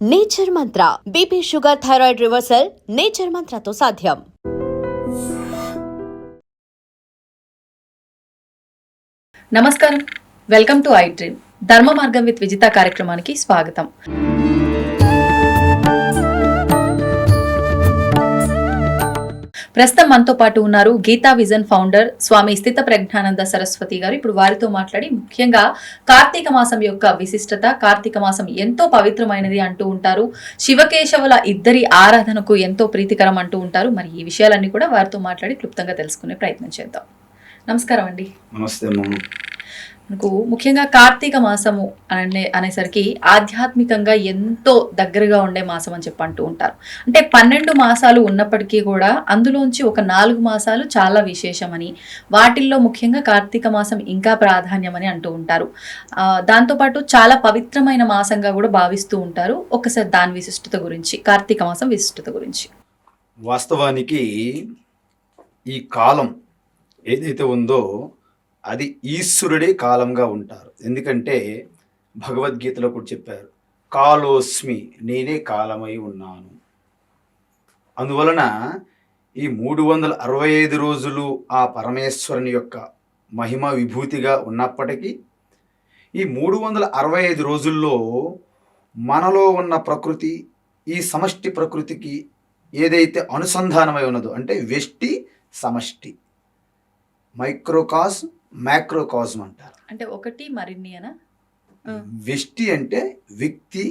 Nature Mantra BP sugar thyroid reversal nature మంత్రతో సాధ్యం. నమస్కారం, వెల్కమ్ టు ఐ డ్రీమ్. ధర్మ మార్గం విత్ విజిత కార్యక్రమానికి స్వాగతం. ప్రస్తుతం మనతో పాటు ఉన్నారు గీతా విజన్ ఫౌండర్ స్వామి స్థిత ప్రజ్ఞానంద సరస్వతి గారు. ఇప్పుడు వారితో మాట్లాడి ముఖ్యంగా కార్తీక మాసం యొక్క విశిష్టత, కార్తీక మాసం ఎంతో పవిత్రమైనది అంటూ ఉంటారు, శివకేశవుల ఇద్దరి ఆరాధనకు ఎంతో ప్రీతికరం అంటూ ఉంటారు. మరి ఈ విషయాలన్నీ కూడా వారితో మాట్లాడి క్లుప్తంగా తెలుసుకునే ప్రయత్నం చేద్దాం. నమస్కారం అండి. నమస్తే. మనకు ముఖ్యంగా కార్తీక మాసము అనేసరికి ఆధ్యాత్మికంగా ఎంతో దగ్గరగా ఉండే మాసం అని చెప్పి అంటూ ఉంటారు. అంటే 12 మాసాలు ఉన్నప్పటికీ కూడా అందులోంచి ఒక 4 మాసాలు చాలా విశేషమని, వాటిల్లో ముఖ్యంగా కార్తీక మాసం ఇంకా ప్రాధాన్యమని అంటూ ఉంటారు. దాంతోపాటు చాలా పవిత్రమైన మాసంగా కూడా భావిస్తూ ఉంటారు. ఒకసారి దాని విశిష్టత గురించి, కార్తీక మాసం విశిష్టత గురించి. వాస్తవానికి ఈ కాలం ఏదైతే ఉందో అది ఈశ్వరుడే కాలంగా ఉంటారు. ఎందుకంటే భగవద్గీతలో కూడా చెప్పారు, కాలోస్మి, నేనే కాలమై ఉన్నాను. అందువలన ఈ 365 రోజులు ఆ పరమేశ్వరుని యొక్క మహిమ విభూతిగా ఉన్నప్పటికీ ఈ 365 రోజుల్లో మనలో ఉన్న ప్రకృతి, ఈ సమష్టి ప్రకృతికి ఏదైతే అనుసంధానమై ఉన్నదో, అంటే వ్యష్టి సమష్టి, మైక్రోకాస్ మ్యాక్రోకాస్మ్ అంటారు. అంటే ఒకటి మరిన్ని అనా? వ్యష్టి అంటే వ్యక్తి,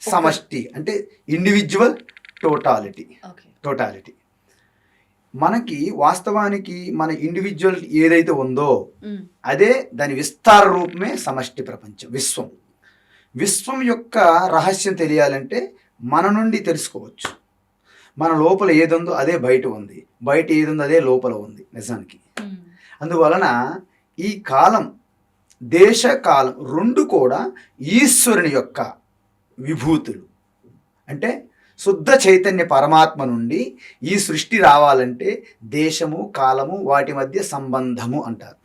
సమష్టి అంటే ఇండివిజువల్, టోటాలిటీ. మనకి వాస్తవానికి మన ఇండివిజువల్ ఏదైతే ఉందో అదే దాని విస్తార రూపమే సమష్టి ప్రపంచం, విశ్వం యొక్క రహస్యం తెలియాలంటే మన నుండి తెలుసుకోవచ్చు. మన లోపల ఏదుందో అదే బయట ఉంది, బయట ఏదుందో అదే లోపల ఉంది నిజానికి. అందువలన ఈ కాలం, దేశకాలం రెండు కూడా ఈశ్వరుని యొక్క విభూతులు. అంటే శుద్ధ చైతన్య పరమాత్మ నుండి ఈ సృష్టి రావాలంటే దేశము, కాలము, వాటి మధ్య సంబంధము అంటారు.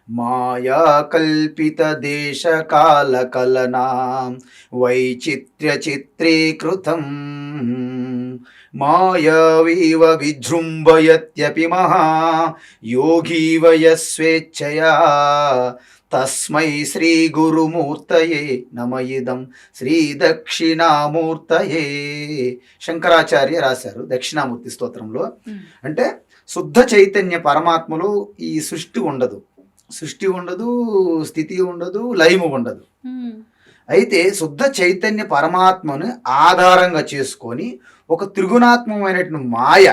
మాయా కల్పిత దేశ కాల కలనాం వైచిత్ర్య చిత్రీకృతం మాయావీవ విజృంభయత్యపి మహా యోగీవ యస్వేచ్ఛయా తస్మై శ్రీ గురుమూర్తయే నమయిదం శ్రీ దక్షిణామూర్తయే. శంకరాచార్య రాశారు దక్షిణామూర్తి స్తోత్రంలో. అంటే శుద్ధ చైతన్య పరమాత్మలో ఈ సృష్టి ఉండదు, స్థితి ఉండదు, లయము ఉండదు. అయితే శుద్ధ చైతన్య పరమాత్మను ఆధారంగా చేసుకొని ఒక త్రిగుణాత్మకమైనటువంటి మాయ,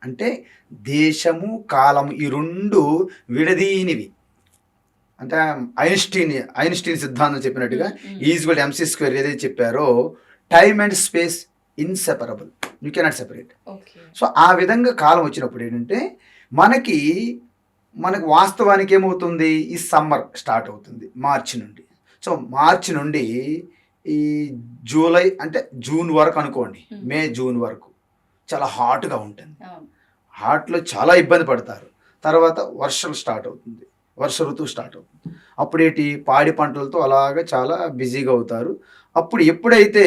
అంటే దేశము, కాలము, ఈ రెండు విడదీనివి. అంటే ఐన్స్టీన్ సిద్ధాంతం చెప్పినట్టుగా ఈజ్వల్ MC² ఏదైతే చెప్పారో, time and space inseparable, you cannot separate. So ఆ విధంగా కాలం వచ్చినప్పుడు ఏంటంటే మనకి వాస్తవానికి ఏమవుతుంది, ఈ సమ్మర్ స్టార్ట్ అవుతుంది మార్చి నుండి. సో మార్చి నుండి ఈ జూలై అంటే జూన్ వరకు అనుకోండి, మే జూన్ వరకు చాలా హాట్గా ఉంటుంది. హాట్లో చాలా ఇబ్బంది పడతారు. తర్వాత వర్షం స్టార్ట్ అవుతుంది, వర్ష ఋతువు స్టార్ట్ అవుతుంది. అప్పుడేటి పాడి పంటలతో అలాగా చాలా బిజీగా అవుతారు. అప్పుడు ఎప్పుడైతే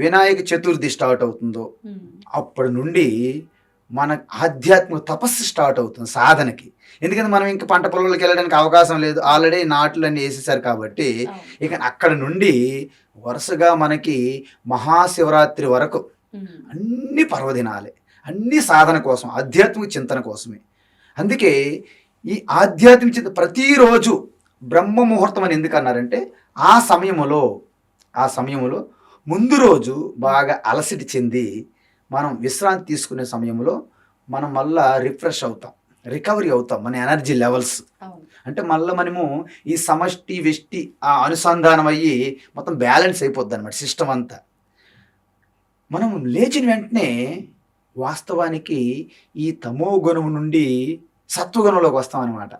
వినాయక చతుర్థి స్టార్ట్ అవుతుందో అప్పటి నుండి మన ఆధ్యాత్మిక తపస్సు స్టార్ట్ అవుతుంది సాధనకి. ఎందుకంటే మనం ఇంకా పంట పొలాలకు వెళ్ళడానికి అవకాశం లేదు, ఆల్రెడీ నాట్లు అన్నీ వేసేసారు కాబట్టి ఇక అక్కడ నుండి వరుసగా మనకి మహాశివరాత్రి వరకు అన్ని పర్వదినాలే, అన్ని సాధన కోసం, ఆధ్యాత్మిక చింతన కోసమే. అందుకే ఈ ఆధ్యాత్మిక చింతన ప్రతిరోజు బ్రహ్మ ముహూర్తం అని ఎందుకు అన్నారంటే ఆ సమయంలో ముందు రోజు బాగా అలసటి చెంది మనం విశ్రాంతి తీసుకునే సమయంలో మనం మళ్ళా రిఫ్రెష్ అవుతాం, రికవరీ అవుతాం, మన ఎనర్జీ లెవెల్స్. అంటే మళ్ళీ మనము ఈ సమష్టి వ్యష్టి అనుసంధానం అయ్యి మొత్తం బ్యాలెన్స్ అయిపోద్ది అనమాట సిస్టమ్ అంతా. మనం లేచిన వెంటనే వాస్తవానికి ఈ తమో గుణం నుండి సత్వగుణంలోకి వస్తామన్నమాట.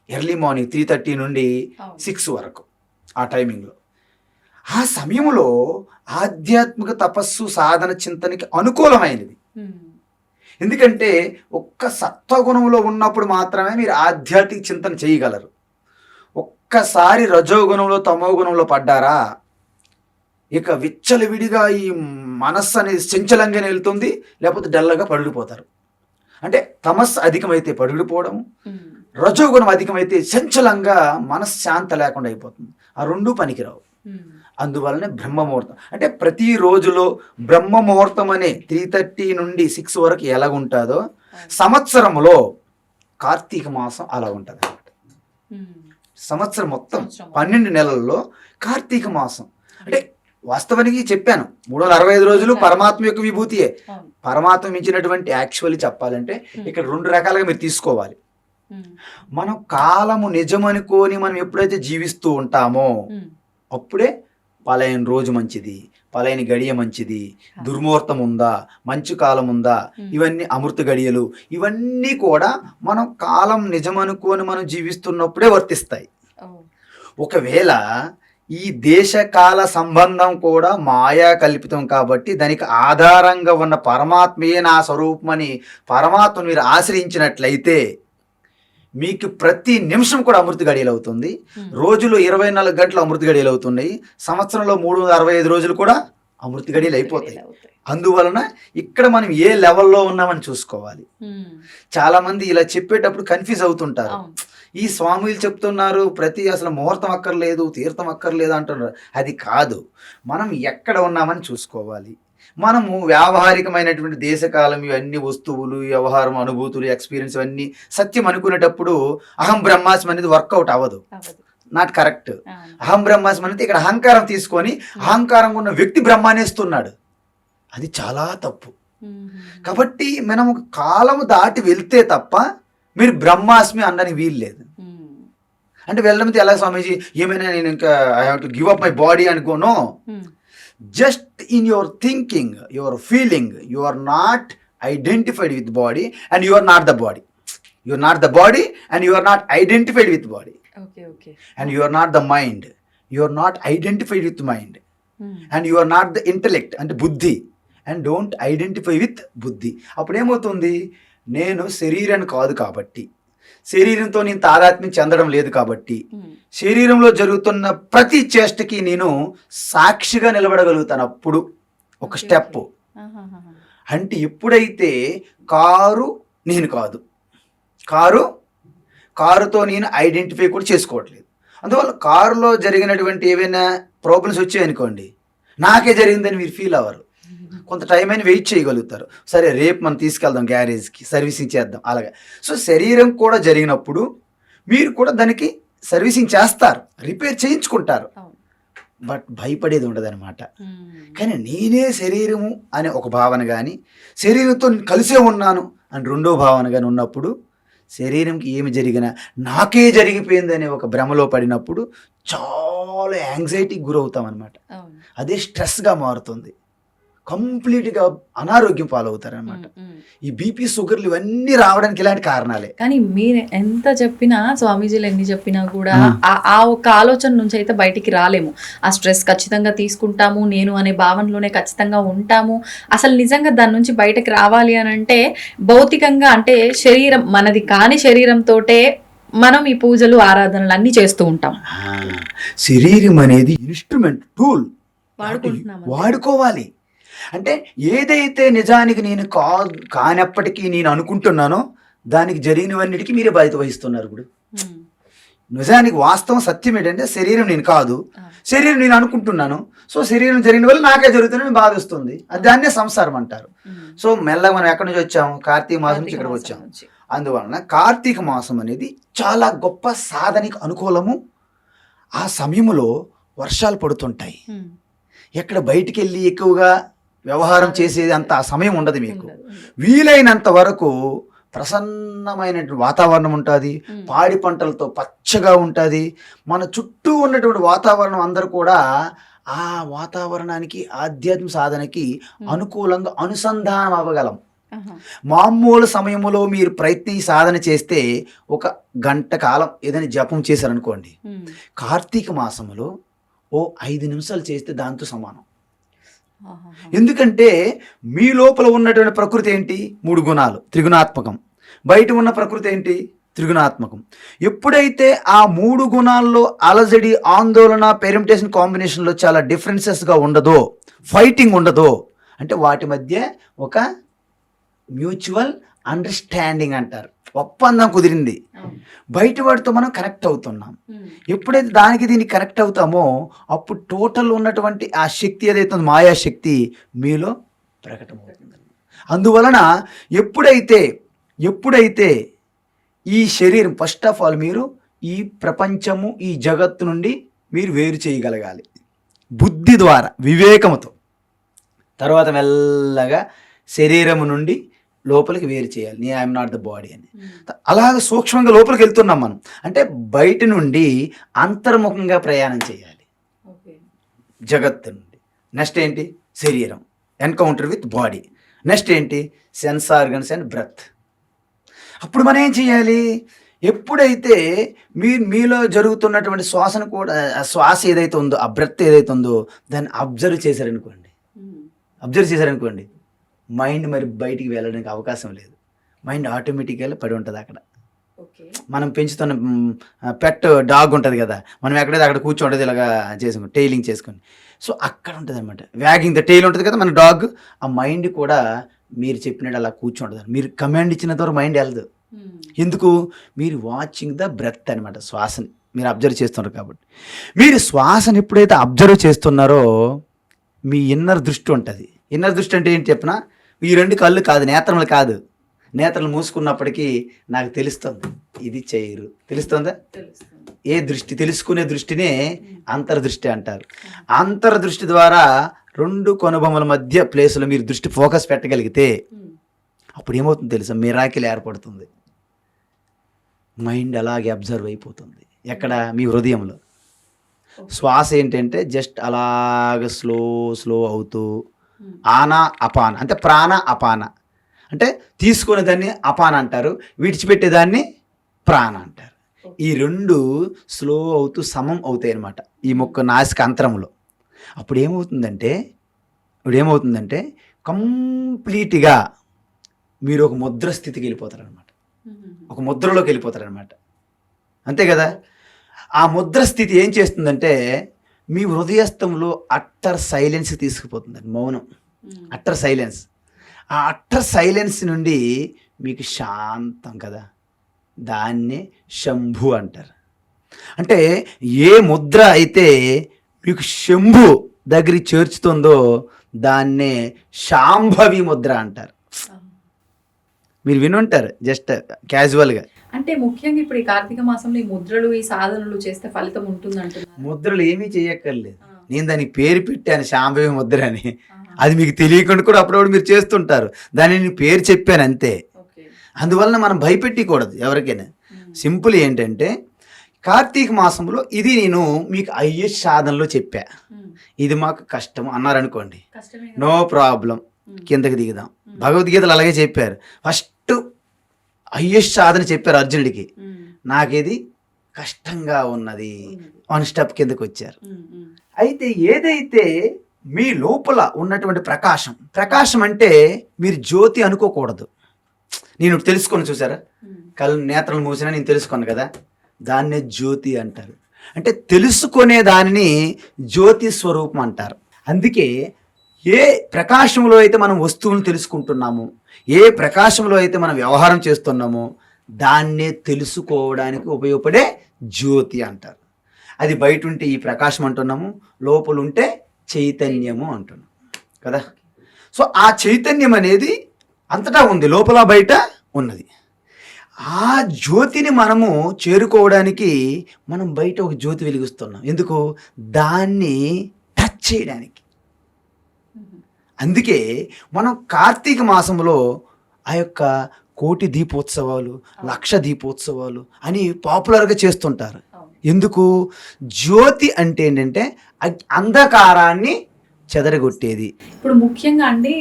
ఎర్లీ మార్నింగ్ 3:30 నుండి 6 వరకు ఆ టైమింగ్లో. ఆ సమయంలో ఆధ్యాత్మిక తపస్సు, సాధన, చింతనకి అనుకూలమైనది. ఎందుకంటే ఒక్క సత్వగుణంలో ఉన్నప్పుడు మాత్రమే మీరు ఆధ్యాత్మిక చింతన చేయగలరు. ఒక్కసారి రజోగుణంలో, తమోగుణంలో పడ్డారా ఇక విచ్చలవిడిగా ఈ మనస్సు అనేది చంచలంగానే వెళ్తుంది, లేకపోతే డల్లగా పడిపోతారు. అంటే తమస్సు అధికమైతే పడిపోవడం, రజోగుణం అధికమైతే చంచలంగా మనశ్శాంత లేకుండా అయిపోతుంది. ఆ రెండూ పనికిరావు. అందువలనే బ్రహ్మముహూర్తం అంటే ప్రతి రోజులో బ్రహ్మముహూర్తం అనే 3:30 నుండి 6 వరకు ఎలాగుంటుందో సంవత్సరంలో కార్తీక మాసం అలా ఉంటుంది అన్నమాట. సంవత్సరం మొత్తం 12 నెలల్లో కార్తీక మాసం అంటే వాస్తవానికి చెప్పాను 365 రోజులు పరమాత్మ యొక్క విభూతియే. పరమాత్మ మించినటువంటి యాక్చువల్లీ చెప్పాలంటే ఇక్కడ 2 రకాలుగా మీరు తీసుకోవాలి. మనం కాలము నిజమనుకోని మనం ఎప్పుడైతే జీవిస్తూ ఉంటామో అప్పుడే పలాయన రోజు మంచిది, పలాయని గడియ మంచిది, దుర్ముహూర్తం ఉందా, మంచు కాలం ఉందా, ఇవన్నీ అమృత గడియలు, ఇవన్నీ కూడా మనం కాలం నిజమనుకోని మనం జీవిస్తున్నప్పుడే వర్తిస్తాయి. ఒకవేళ ఈ దేశకాల సంబంధం కూడా మాయా కల్పితం కాబట్టి దానికి ఆధారంగా ఉన్న పరమాత్మయే నా స్వరూపమని పరమాత్మను మీరు ఆశ్రయించినట్లయితే మీకు ప్రతి నిమిషం కూడా అమృత గడియలు అవుతుంది. రోజులో 24 గంటలు అమృత గడియలు అవుతున్నాయి. సంవత్సరంలో 365 రోజులు కూడా అమృత గడియలు అయిపోతాయి. అందువలన ఇక్కడ మనం ఏ లెవెల్లో ఉన్నామని చూసుకోవాలి. చాలా మంది ఇలా చెప్పేటప్పుడు కన్ఫ్యూజ్ అవుతుంటారు. ఈ స్వాములు చెప్తున్నారు ప్రతి అసలు ముహూర్తం అక్కర్లేదు, తీర్థం అక్కర్లేదు అంటున్నారు. అది కాదు, మనం ఎక్కడ ఉన్నామని చూసుకోవాలి. మనము వ్యావహారికమైనటువంటి దేశకాలం ఇవన్నీ వస్తువులు, వ్యవహారం, అనుభూతులు, ఎక్స్పీరియన్స్ ఇవన్నీ సత్యం అనుకునేటప్పుడు అహం బ్రహ్మాస్మి అనేది వర్కౌట్ అవ్వదు. Not correct. అహం బ్రహ్మాస్మి అనేది ఇక్కడ అహంకారం తీసుకొని అహంకారంగా ఉన్న వ్యక్తి బ్రహ్మానేస్తున్నాడు. అది చాలా తప్పు. కాబట్టి మనం కాలం దాటి వెళ్తే తప్ప మీరు బ్రహ్మాస్మి అనడానికి వీల్లేదు. అంటే వెళ్ళడం ఎలా స్వామీజీ ఏమైనా నేను ఇంకా I have to give up my body అనుకోను. Just in your thinking, your feeling, you are not identified with body and you are not the body. You are not the body and you are not identified with body. Okay. And you are not the mind. You are not identified with mind. And you are not the intellect and buddhi. And don't identify with buddhi. అప్పుడేమవుతుంది, నేను శరీరాన్ని కాదు కాబట్టి, శరీరంతో నేను తాదాత్మ్యం చెందడం లేదు కాబట్టి, శరీరంలో జరుగుతున్న ప్రతి చేష్టకి నేను సాక్షిగా నిలబడగలుగుతాను. అప్పుడు ఒక స్టెప్. అంటే ఎప్పుడైతే కారు నేను కాదు, కారుతో నేను ఐడెంటిఫై కూడా చేసుకోవట్లేదు. అందువల్ల కారులో జరిగినటువంటి ఏవైనా ప్రాబ్లమ్స్ వచ్చాయనుకోండి, నాకే జరిగిందని మీరు ఫీల్ అవ్వరు. కొంత టైం అయినా వెయిట్ చేయగలుగుతారు. సరే రేపు మనం తీసుకెళ్దాం గ్యారేజ్కి, సర్వీసింగ్ చేద్దాం అలాగా. సో శరీరం కూడా జరిగినప్పుడు మీరు కూడా దానికి సర్వీసింగ్ చేస్తారు, రిపేర్ చేయించుకుంటారు. బట్ భయపడేది ఉండదన్నమాట. కానీ నేనే శరీరము అనే ఒక భావన కానీ, శరీరంతో కలిసే ఉన్నాను అని రెండో భావన కానీ ఉన్నప్పుడు, శరీరంకి ఏమి జరిగినా నాకే జరిగిపోయింది అనే ఒక భ్రమలో పడినప్పుడు చాలా యాంగ్జైటీకి గురవుతాం అనమాట. అదే స్ట్రెస్గా మారుతుంది. కంప్లీట్గా అనారోగ్యం పాలవుతారనమాట. ఈ బీపీ, షుగర్లు ఇవన్నీ రావడానికి ఇలాంటి కారణాలే. కానీ మీరు ఎంత చెప్పినా, స్వామీజీలు ఎన్ని చెప్పినా కూడా ఆ ఒక ఆలోచన నుంచి అయితే బయటికి రాలేము. ఆ స్ట్రెస్ ఖచ్చితంగా తీసుకుంటాము, నేను అనే భావనలోనే ఖచ్చితంగా ఉంటాము. అసలు నిజంగా దాని నుంచి బయటకు రావాలి అని అంటే భౌతికంగా, అంటే శరీరం మనది కాని శరీరంతోటే మనం ఈ పూజలు, ఆరాధనలు అన్నీ చేస్తూ ఉంటాం. శరీరం అనేది ఇన్స్ట్రుమెంట్, టూల్ వాడుకోవాలి. అంటే ఏదైతే నిజానికి నేను కానప్పటికీ నేను అనుకుంటున్నానో దానికి జరిగినవన్నిటికీ మీరే బాధ్యత వహిస్తున్నారు. ఇప్పుడు నిజానికి వాస్తవం సత్యం ఏంటంటే శరీరం నేను కాదు, శరీరం నేను అనుకుంటున్నాను. సో శరీరం జరిగిన వల్ల నాకే జరుగుతుందని బాధిస్తుంది. దాన్నే సంసారం అంటారు. సో మెల్లగా మనం ఎక్కడి నుంచి వచ్చాము, కార్తీక మాసం నుంచి ఇక్కడికి వచ్చాము. అందువలన కార్తీక మాసం అనేది చాలా గొప్ప సాధనకి అనుకూలము. ఆ సమయంలో వర్షాలు పడుతుంటాయి. ఎక్కడ బయటికి వెళ్ళి ఎక్కువగా వ్యవహారం చేసేది అంత సమయం ఉండదు. మీకు వీలైనంత వరకు ప్రసన్నమైనటువంటి వాతావరణం ఉంటుంది, పాడి పంటలతో పచ్చగా ఉంటుంది. మన చుట్టూ ఉన్నటువంటి వాతావరణం అందరూ కూడా ఆ వాతావరణానికి, ఆధ్యాత్మిక సాధనకి అనుకూలంగా అనుసంధానం అవ్వగలం. మామూలు సమయంలో మీరు ప్రయత్ని సాధన చేస్తే 1 గంట కాలం ఏదైనా జపం చేశారనుకోండి, కార్తీక మాసంలో 5 నిమిషాలు చేస్తే దాంతో సమానం. ఎందుకంటే మీ లోపల ఉన్నటువంటి ప్రకృతి ఏంటి? 3 గుణాలు, త్రిగుణాత్మకం. బయట ఉన్న ప్రకృతి ఏంటి? త్రిగుణాత్మకం. ఎప్పుడైతే ఆ 3 గుణాల్లో అలజడి, ఆందోళన, పెర్మిటేషన్, కాంబినేషన్లో చాలా డిఫరెన్సెస్గా ఉండదో, ఫైటింగ్ ఉండదో, అంటే వాటి మధ్య ఒక మ్యూచువల్ అండర్స్టాండింగ్ అంటారు, ఒప్పందం కుదిరింది. బయట వాడితో మనం కనెక్ట్ అవుతున్నాం. ఎప్పుడైతే దానికి దీనికి కనెక్ట్ అవుతామో అప్పుడు టోటల్ ఉన్నటువంటి ఆ శక్తి ఏదైతే ఉందో, మాయాశక్తి మీలో ప్రకటమవుతుంది. అందువలన ఎప్పుడైతే ఈ శరీరం, ఫస్ట్ ఆఫ్ ఆల్ మీరు ఈ ప్రపంచము, ఈ జగత్తు నుండి మీరు వేరు చేయగలగాలి బుద్ధి ద్వారా, వివేకముతో. తర్వాత మెల్లగా శరీరము నుండి లోపలికి వేరు చేయాలి, నీ ఐఎమ్ నాట్ ద బాడీ అని. అలాగ సూక్ష్మంగా లోపలికి వెళ్తున్నాం మనం. అంటే బయట నుండి అంతర్ముఖంగా ప్రయాణం చేయాలి జగత్తు నుండి. నెక్స్ట్ ఏంటి? శరీరం, ఎన్కౌంటర్ విత్ బాడీ. నెక్స్ట్ ఏంటి? Sense organs and breath. అప్పుడు మనం ఏం చేయాలి? ఎప్పుడైతే మీలో జరుగుతున్నటువంటి శ్వాసను కూడా, శ్వాస ఏదైతే ఉందో, ఆ బ్రెత్ ఏదైతే ఉందో దాన్ని అబ్జర్వ్ చేశారనుకోండి, మైండ్ మరి బయటికి వెళ్ళడానికి అవకాశం లేదు. మైండ్ ఆటోమేటిక్గా పడి ఉంటుంది అక్కడ. మనం పెంచుతున్న పెట్ డాగ్ ఉంటుంది కదా, మనం ఎక్కడైతే అక్కడ కూర్చోంటుంది, ఇలాగా చేసుకుని టైలింగ్ చేసుకొని. సో అక్కడ ఉంటుంది అనమాట, వ్యాగింగ్ ద టైల్ ఉంటుంది కదా మన డాగ్. ఆ మైండ్ కూడా మీరు చెప్పినట్టు అలా కూర్చుంటుంది. మీరు కమాండ్ ఇచ్చిన తర్వాత మైండ్ వెళ్ళదు. ఎందుకు? మీరు వాచింగ్ ద బ్రెత్ అనమాట, శ్వాసని మీరు అబ్జర్వ్ చేస్తున్నారు కాబట్టి. మీరు శ్వాసను ఎప్పుడైతే అబ్జర్వ్ చేస్తున్నారో మీ ఇన్నర్ దృష్టి ఉంటుంది. ఇన్నర్ దృష్టి అంటే ఏంటి చెప్పినా, ఈ 2 కళ్ళు కాదు, నేత్రములు కాదు. నేత్రలు మూసుకున్నప్పటికీ నాకు తెలుస్తుంది ఇది చేయరు. తెలుస్తుందా? ఏ దృష్టి? తెలుసుకునే దృష్టినే అంతర్దృష్టి అంటారు. అంతర్దృష్టి ద్వారా 2 కనుబొమ్మల మధ్య ప్లేస్లో మీరు దృష్టి ఫోకస్ పెట్టగలిగితే అప్పుడు ఏమవుతుంది తెలుసా? మిరాకిల్ ఏర్పడుతుంది. మైండ్ అలాగే అబ్జర్వ్ అయిపోతుంది. ఎక్కడ? మీ హృదయంలో. శ్వాస ఏంటంటే జస్ట్ అలాగ స్లో అవుతూ, ఆనా అపాన అంటే ప్రాణ అపాన అంటే తీసుకునే దాన్ని అపాన అంటారు, విడిచిపెట్టేదాన్ని ప్రాణ అంటారు. ఈ 2 స్లో అవుతూ సమం అవుతాయి అన్నమాట ఈ మొక్క నాసిక అంతరంలో. అప్పుడు ఏమవుతుందంటే కంప్లీట్గా మీరు ఒక ముద్ర స్థితికి వెళ్ళిపోతారనమాట, ఒక ముద్రలోకి వెళ్ళిపోతారనమాట. అంతే కదా? ఆ ముద్ర స్థితి ఏం చేస్తుందంటే మీ హృదయస్థంలో అట్టర్ సైలెన్స్ తీసుకుపోతుందండి, మౌనం, అట్టర్ సైలెన్స్. ఆ అట్టర్ సైలెన్స్ నుండి మీకు శాంతం కదా, దాన్నే శంభు అంటారు. అంటే ఏ ముద్ర అయితే మీకు శంభు దగ్గరికి చేర్చుతుందో దాన్నే శాంభవి ముద్ర అంటారు. మీరు వినుంటారు జస్ట్ క్యాజువల్గా. అంటే ముఖ్యంగా ఇప్పుడు ఈ కార్తీక మాసంలో ఈ ముద్రలు, ఈ సాధనలు చేస్తే ఫలితం ఉంటుంది అంటున్నారు. ముద్రలు ఏమీ చేయక్కర్లేదు, నేను దానికి పేరు పెట్టాను శాంభవి ముద్ర అని. అది మీకు తెలియకుండా కూడా అప్పుడప్పుడు మీరు చేస్తుంటారు, దాన్ని నేను పేరు చెప్పాను అంతే. అందువలన మనం భయపెట్టకూడదు ఎవరికైనా. సింపుల్ ఏంటంటే కార్తీక మాసంలో ఇది నేను మీకు అయ్యే సాధనలో చెప్పా, ఇది మాకు కష్టం అన్నారనుకోండి, నో ప్రాబ్లం, కిందకి దిగుదాం. భగవద్గీతలు అలాగే చెప్పారు. ఫస్ట్ హయ్యెస్ట్ సాధన చెప్పారు అర్జునుడికి, నాకేది కష్టంగా ఉన్నది, 1 స్టెప్ కిందకి వచ్చారు. అయితే ఏదైతే మీ లోపల ఉన్నటువంటి ప్రకాశం అంటే మీరు జ్యోతి అనుకోకూడదు. నేను తెలుసుకొని చూసారా, కళ్ళు నేత్రాలు మూసినా నేను తెలుసుకున్నాను కదా, దాన్నే జ్యోతి అంటారు. అంటే తెలుసుకునే దానిని జ్యోతి స్వరూపం అంటారు. అందుకే ఏ ప్రకాశంలో అయితే మనం వస్తువులను తెలుసుకుంటున్నామో, ఏ ప్రకాశంలో అయితే మనం వ్యవహారం చేస్తున్నామో దాన్నే తెలుసుకోవడానికి ఉపయోగపడే జ్యోతి అంటారు. అది బయట ఉంటే ఈ ప్రకాశం అంటున్నాము, లోపల ఉంటే చైతన్యము అంటున్నాం కదా. సో ఆ చైతన్యం అనేది అంతటా ఉంది, లోపల బయట ఉన్నది. ఆ జ్యోతిని మనము చేరుకోవడానికి మనం బయట ఒక జ్యోతి వెలిగిస్తున్నాం. ఎందుకు? దాన్ని టచ్ చేయడానికి. అందుకే మనం కార్తీక మాసంలో ఆ యొక్క 1,000,000 దీపోత్సవాలు, 1,00,000 దీపోత్సవాలు అని పాపులర్గా చేస్తుంటారు. ఎందుకు? జ్యోతి అంటే ఏంటంటే అంధకారాన్ని చెదరగొట్టేది. ఇప్పుడు ముఖ్యంగా అండి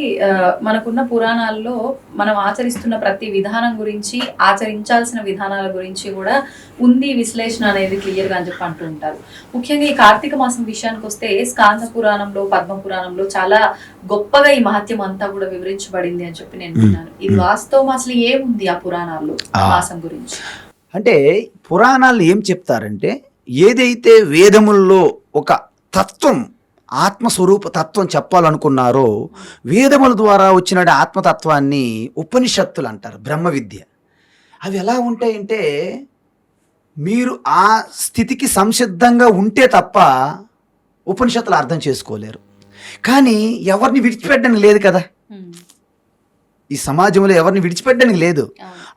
మనకున్న పురాణాల్లో మనం ఆచరిస్తున్న ప్రతి విధానం గురించి, ఆచరించాల్సిన విధానాల గురించి కూడా ఉంది విశ్లేషణ అనేది క్లియర్గా అని చెప్పి అంటూ ఉంటారు. ముఖ్యంగా ఈ కార్తీక మాసం విషయానికి వస్తే స్కాంద పురాణంలో, పద్మ పురాణంలో చాలా గొప్పగా ఈ మహత్యం అంతా కూడా వివరించబడింది అని చెప్పి నేను విన్నాను. ఇది వాస్తవం అసలు ఏముంది ఆ పురాణాల్లో మాసం గురించి? అంటే పురాణాలు ఏం చెప్తారంటే, ఏదైతే వేదముల్లో ఒక తత్వం, ఆత్మస్వరూప తత్వం చెప్పాలనుకున్నారో, వేదముల ద్వారా వచ్చిన ఆత్మతత్వాన్ని ఉపనిషత్తులు అంటారు, బ్రహ్మ విద్య. అవి ఎలా ఉంటాయంటే, మీరు ఆ స్థితికి సంసిద్ధంగా ఉంటే తప్ప ఉపనిషత్తులు అర్థం చేసుకోలేరు. కానీ ఎవరిని విడిచిపెట్టడానికి లేదు కదా, ఈ సమాజంలో ఎవరిని విడిచిపెట్టడానికి లేదు,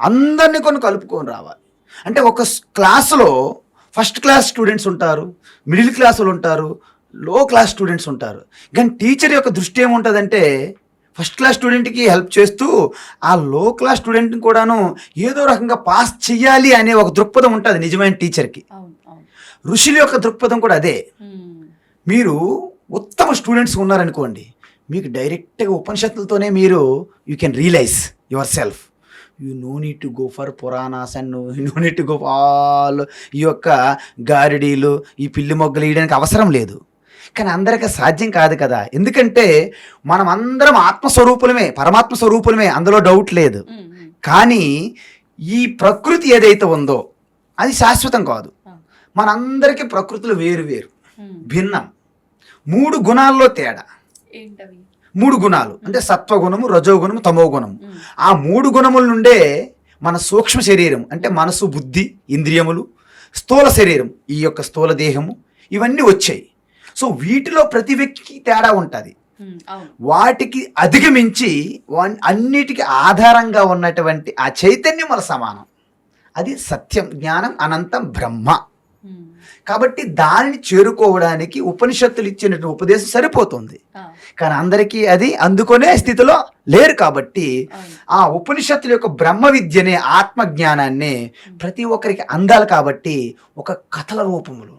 అందరినీ కొన్ని కలుపుకొని రావాలి. అంటే ఒక క్లాసులో ఫస్ట్ క్లాస్ స్టూడెంట్స్ ఉంటారు, మిడిల్ క్లాసులు ఉంటారు, లో క్లాస్ స్టూడెంట్స్ ఉంటారు. కానీ టీచర్ యొక్క దృష్టి ఏముంటుందంటే, ఫస్ట్ క్లాస్ స్టూడెంట్కి హెల్ప్ చేస్తూ ఆ లో క్లాస్ స్టూడెంట్ని కూడాను ఏదో రకంగా పాస్ చెయ్యాలి అనే ఒక దృక్పథం ఉంటుంది నిజమైన టీచర్కి. ఋషుల యొక్క దృక్పథం కూడా అదే. మీరు ఉత్తమ స్టూడెంట్స్ ఉన్నారనుకోండి, మీకు డైరెక్ట్గా ఉపనిషత్తులతోనే మీరు you can realise yourself. You no need to go for Puranas and no need to go all ఈ యొక్క గారిడీలు, ఈ పిల్లి మొగ్గలు వేయడానికి అవసరం లేదు. కానీ అందరికీ సాధ్యం కాదు కదా, ఎందుకంటే మనం అందరం ఆత్మస్వరూపులమే, పరమాత్మ స్వరూపులమే, అందులో డౌట్ లేదు. కానీ ఈ ప్రకృతి ఏదైతే ఉందో అది శాశ్వతం కాదు. మనందరికీ ప్రకృతులు వేరు వేరు, భిన్నం. 3 గుణాల్లో తేడా. 3 గుణాలు అంటే సత్వగుణము, రజోగుణము, తమో గుణము. ఆ 3 గుణముల నుండే మన సూక్ష్మ శరీరం అంటే మనసు, బుద్ధి, ఇంద్రియములు, స్థూల శరీరం, ఈ యొక్క స్థూల దేహము, ఇవన్నీ వచ్చాయి. సో వీటిలో ప్రతి వ్యక్తికి తేడా ఉంటుంది. వాటికి అధిగమించి అన్నిటికీ ఆధారంగా ఉన్నటువంటి ఆ చైతన్యం మన సమానం. అది సత్యం, జ్ఞానం, అనంతం, బ్రహ్మ. కాబట్టి దానిని చేరుకోవడానికి ఉపనిషత్తులు ఇచ్చినటువంటి ఉపదేశం సరిపోతుంది. కానీ అందరికీ అది అందుకునే స్థితిలో లేరు. కాబట్టి ఆ ఉపనిషత్తుల యొక్క బ్రహ్మ విద్యనే, ఆత్మజ్ఞానాన్ని ప్రతి ఒక్కరికి అందాలి. కాబట్టి ఒక కథల రూపములో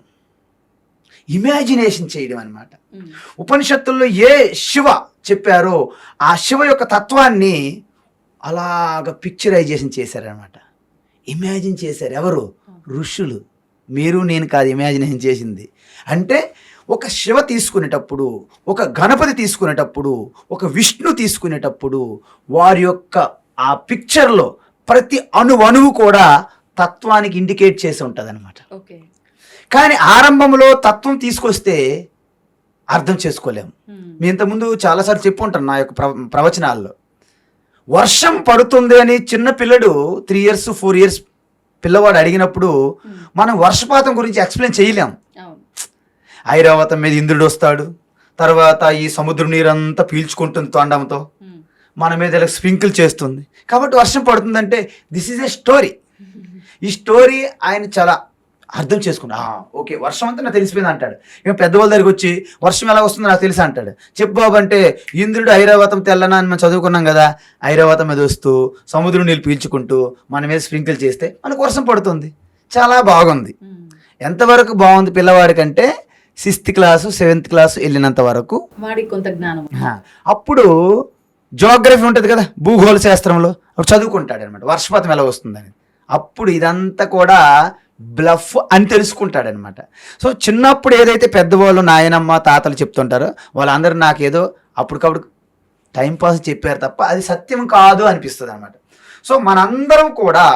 ఇమాజినేషన్ చేయడం అన్నమాట. ఉపనిషత్తుల్లో ఏ శివ చెప్పారో ఆ శివ యొక్క తత్వాన్ని అలాగ పిక్చరైజేషన్ చేశారనమాట, ఇమాజిన్ చేశారు. ఎవరు? ఋషులు. మీరు నేను కాదు ఇమాజినేషన్ చేసింది. అంటే ఒక శివ తీసుకునేటప్పుడు, ఒక గణపతి తీసుకునేటప్పుడు, ఒక విష్ణు తీసుకునేటప్పుడు వారి యొక్క ఆ పిక్చర్లో ప్రతి అణువు కూడా తత్వానికి ఇండికేట్ చేసి ఉంటుంది అనమాట. కానీ ఆరంభంలో తత్వం తీసుకొస్తే అర్థం చేసుకోలేము. మీ ఇంతకుముందు చాలాసార్లు చెప్పుంటాను నా యొక్క ప్రవచనాల్లో. వర్షం పడుతుంది అని చిన్న పిల్లడు 3 years 4 years పిల్లవాడు అడిగినప్పుడు మనం వర్షపాతం గురించి ఎక్స్ప్లెయిన్ చేయలేం. ఐరావతం మీద ఇంద్రుడు వస్తాడు, తర్వాత ఈ సముద్రం నీరంతా పీల్చుకుంటుంది తొండంతో, మన మీద ఇలా స్ప్రింకిల్ చేస్తుంది, కాబట్టి వర్షం పడుతుందంటే దిస్ ఈజ్ ఎ స్టోరీ. ఈ స్టోరీ ఆయన చాలా అర్థం చేసుకున్నా. ఓకే, వర్షం అంతా నాకు తెలిసిపోయింది అంటాడు. ఇక పెద్దవాళ్ళ దగ్గరికి వచ్చి వర్షం ఎలా వస్తుందో నాకు తెలుసు అంటాడు. చెప్పు బాబు అంటే, ఇంద్రుడు ఐరావతం తెల్లనా అని మనం చదువుకున్నాం కదా, ఐరావతం మీద వస్తూ సముద్రం నీళ్ళు పీల్చుకుంటూ మన మీద స్ప్రింకిల్ చేస్తే మనకు వర్షం పడుతుంది. చాలా బాగుంది. ఎంతవరకు బాగుంది పిల్లవాడికంటే 6th class 7th class వెళ్ళినంత వరకు వాడికి కొంత జ్ఞానం. అప్పుడు జియోగ్రఫీ ఉంటుంది కదా, భూగోళ శాస్త్రంలో అప్పుడు చదువుకుంటాడు అనమాట వర్షపాతం ఎలా వస్తుందని. అప్పుడు ఇదంతా కూడా బ్లఫ్ అని తెలుసుకుంటాడనమాట. సో చిన్నప్పుడు ఏదైతే పెద్దవాళ్ళు, నాయనమ్మ, తాతలు చెప్తుంటారో వాళ్ళందరూ నాకేదో అప్పటికప్పుడు టైంపాస్ చెప్పారు తప్ప అది సత్యం కాదు అనిపిస్తుంది అనమాట. సో మనందరం కూడా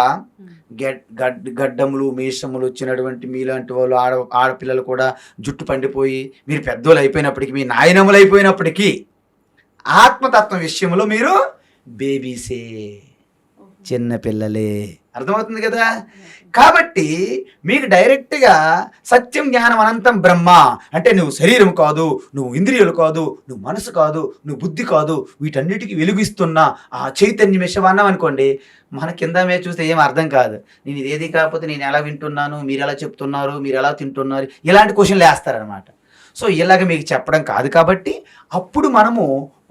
గడ్డములు, మీసములు వచ్చినటువంటి మీలాంటి వాళ్ళు, ఆడపిల్లలు కూడా జుట్టు పండిపోయి మీరు పెద్దోళ్ళు అయిపోయినప్పటికీ, మీ నాయనములు అయిపోయినప్పటికీ ఆత్మతత్వం విషయంలో మీరు బేబీసే, చిన్నపిల్లలే. అర్థమవుతుంది కదా. కాబట్టి మీకు డైరెక్ట్గా సత్యం, జ్ఞానం, అనంతం, బ్రహ్మ అంటే నువ్వు శరీరం కాదు, నువ్వు ఇంద్రియాలు కాదు, నువ్వు మనసు కాదు, నువ్వు బుద్ధి కాదు, వీటన్నిటికీ వెలుగిస్తున్న ఆ చైతన్యం విషయం అనుకోండి, మన కింద మీద చూస్తే ఏం అర్థం కాదు. నేను ఇదేది కాకపోతే నేను ఎలా వింటున్నాను, మీరు ఎలా చెప్తున్నారు, మీరు ఎలా తింటున్నారు, ఇలాంటి క్వశ్చన్లు వేస్తారనమాట. సో ఇలాగ మీకు చెప్పడం కాదు. కాబట్టి అప్పుడు మనము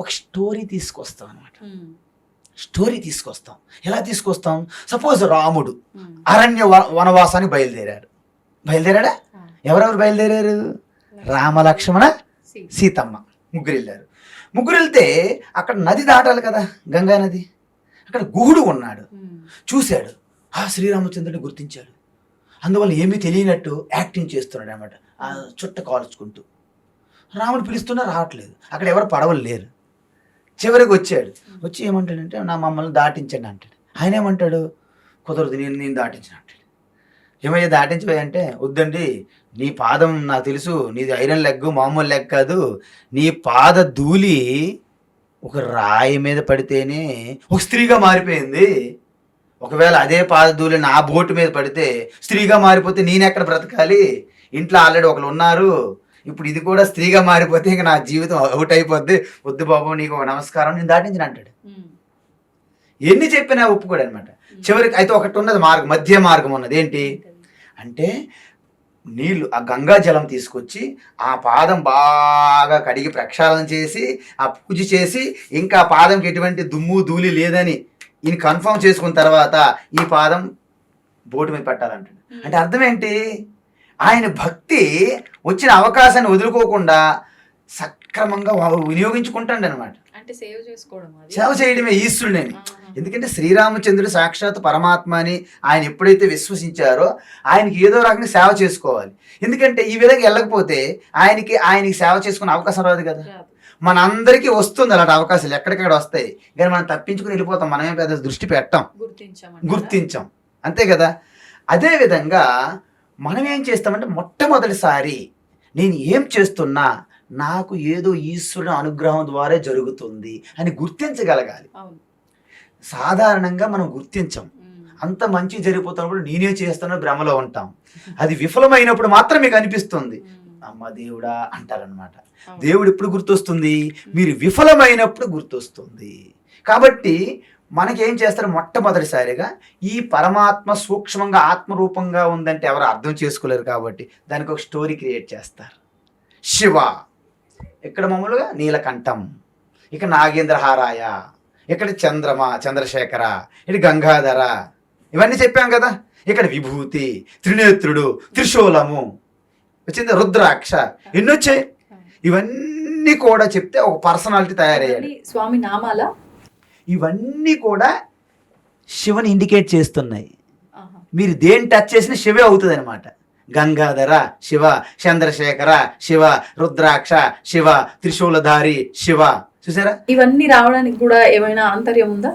ఒక స్టోరీ తీసుకొస్తాం అనమాట. స్టోరీ తీసుకొస్తాం. ఎలా తీసుకొస్తాం? సపోజ్ రాముడు అరణ్య వనవాసానికి బయలుదేరాడా? ఎవరెవరు బయలుదేరారు? రామ, లక్ష్మణ, సీతమ్మ ముగ్గురు వెళ్ళారు. ముగ్గురు వెళ్తే అక్కడ నది దాటాలి కదా, గంగా నది. అక్కడ గుహుడు ఉన్నాడు, చూశాడు. ఆ శ్రీరామచంద్రుడిని గుర్తించాడు. అందువల్ల ఏమీ తెలియనట్టు యాక్టింగ్ చేస్తున్నాడు అనమాట, ఆ చుట్ట కాల్చుకుంటూ. రాముడు పిలుస్తున్నా రావట్లేదు, అక్కడ ఎవరు పడవలు లేరు. చివరికి వచ్చాడు. వచ్చి ఏమంటాడంటే, నా మమ్మల్ని దాటించండి అంటాడు. ఆయన ఏమంటాడు? కుదరదు, నేను దాటించను అంటాడు. ఏమయ్యా దాటించిపోయి అంటే, వద్దండి నీ పాదం నాకు తెలుసు, నీది ఐరన్ లెగ్ మామూలు లెగ్ కాదు, నీ పాద ధూళి ఒక రాయి మీద పడితేనే ఒక స్త్రీగా మారిపోయింది. ఒకవేళ అదే పాద ధూళి నా బోటు మీద పడితే స్త్రీగా మారిపోతే నేనెక్కడ బ్రతకాలి? ఇంట్లో ఆల్రెడీ ఒకరు ఉన్నారు, ఇప్పుడు ఇది కూడా స్త్రీగా మారిపోతే ఇంక నా జీవితం అవుట్ అయిపోద్ది. వద్దు బాబు నీకు ఒక నమస్కారం, నేను దాటించిన అంటాడు. ఎన్ని చెప్పినా ఒప్పుకోడు అనమాట. చివరికి అయితే ఒకటి ఉన్నది మార్గం, మధ్య మార్గం ఉన్నది. ఏంటి అంటే నీళ్లు ఆ గంగా జలం తీసుకొచ్చి ఆ పాదం బాగా కడిగి ప్రక్షాళన చేసి ఆ పూజ చేసి ఇంకా పాదంకి ఎటువంటి దుమ్ము ధూళి లేదని ఈయన కన్ఫర్మ్ చేసుకున్న తర్వాత ఈ పాదం బోటు మీద పెట్టాలంటాడు. అంటే అర్థం ఏంటి? ఆయన భక్తి వచ్చిన అవకాశాన్ని వదులుకోకుండా సక్రమంగా వినియోగించుకుంటాడు అనమాట. అంటే సేవ చేయడమే ఈశ్వరుడని. ఎందుకంటే శ్రీరామచంద్రుడు సాక్షాత్ పరమాత్మ అని ఆయన ఎప్పుడైతే విశ్వసించారో ఆయనకి ఏదో రకంగా సేవ చేసుకోవాలి. ఎందుకంటే ఈ విధంగా వెళ్ళకపోతే ఆయనకి సేవ చేసుకునే అవకాశం రాదు కదా. మనందరికీ వస్తుంది అలాంటి అవకాశాలు, ఎక్కడికక్కడ వస్తాయి, కానీ మనం తప్పించుకుని వెళ్ళిపోతాం. మనమే పెద్ద దృష్టి పెట్టాం, గుర్తించాం, అంతే కదా. అదేవిధంగా మనం ఏం చేస్తామంటే మొట్టమొదటిసారి నేను ఏం చేస్తున్నా నాకు ఏదో ఈశ్వరుని అనుగ్రహం ద్వారా జరుగుతుంది అని గుర్తించగలగాలి. సాధారణంగా మనం గుర్తించం. అంత మంచి జరిగిపోతున్నప్పుడు నేనే చేస్తానో భ్రమలో ఉంటాం. అది విఫలమైనప్పుడు మాత్రం మీకు అనిపిస్తుంది, అమ్మ దేవుడా అంటారనమాట. దేవుడు ఎప్పుడు గుర్తొస్తుంది? మీరు విఫలమైనప్పుడు గుర్తొస్తుంది. కాబట్టి మనకేం చేస్తారు? మొట్టమొదటిసారిగా ఈ పరమాత్మ సూక్ష్మంగా ఆత్మరూపంగా ఉందంటే ఎవరు అర్థం చేసుకోలేరు కాబట్టి దానికి ఒక స్టోరీ క్రియేట్ చేస్తారు. శివ, ఇక్కడ మామూలుగా నీలకంఠం, ఇక నాగేంద్రహారాయ, ఇక్కడ చంద్రశేఖర, ఇటు గంగాధర, ఇవన్నీ చెప్పాం కదా. ఇక్కడ విభూతి, త్రినేత్రుడు, త్రిశూలము వచ్చింది, రుద్రాక్ష, ఎన్ని వచ్చాయి. ఇవన్నీ కూడా చెప్తే ఒక పర్సనాలిటీ తయారయ్యాడు. స్వామి నామాల ఇవన్నీ కూడా శివని ఇండికేట్ చేస్తున్నాయి. మీరు దేని టచ్ చేసినా శివే అవుతుంది అనమాట. గంగాధర శివ, చంద్రశేఖర శివ, రుద్రాక్ష శివ, త్రిశూలధారి శివ. చూసారా? ఇవన్నీ రావడానికి కూడా ఏమైనా ఆంతర్యం ఉందా?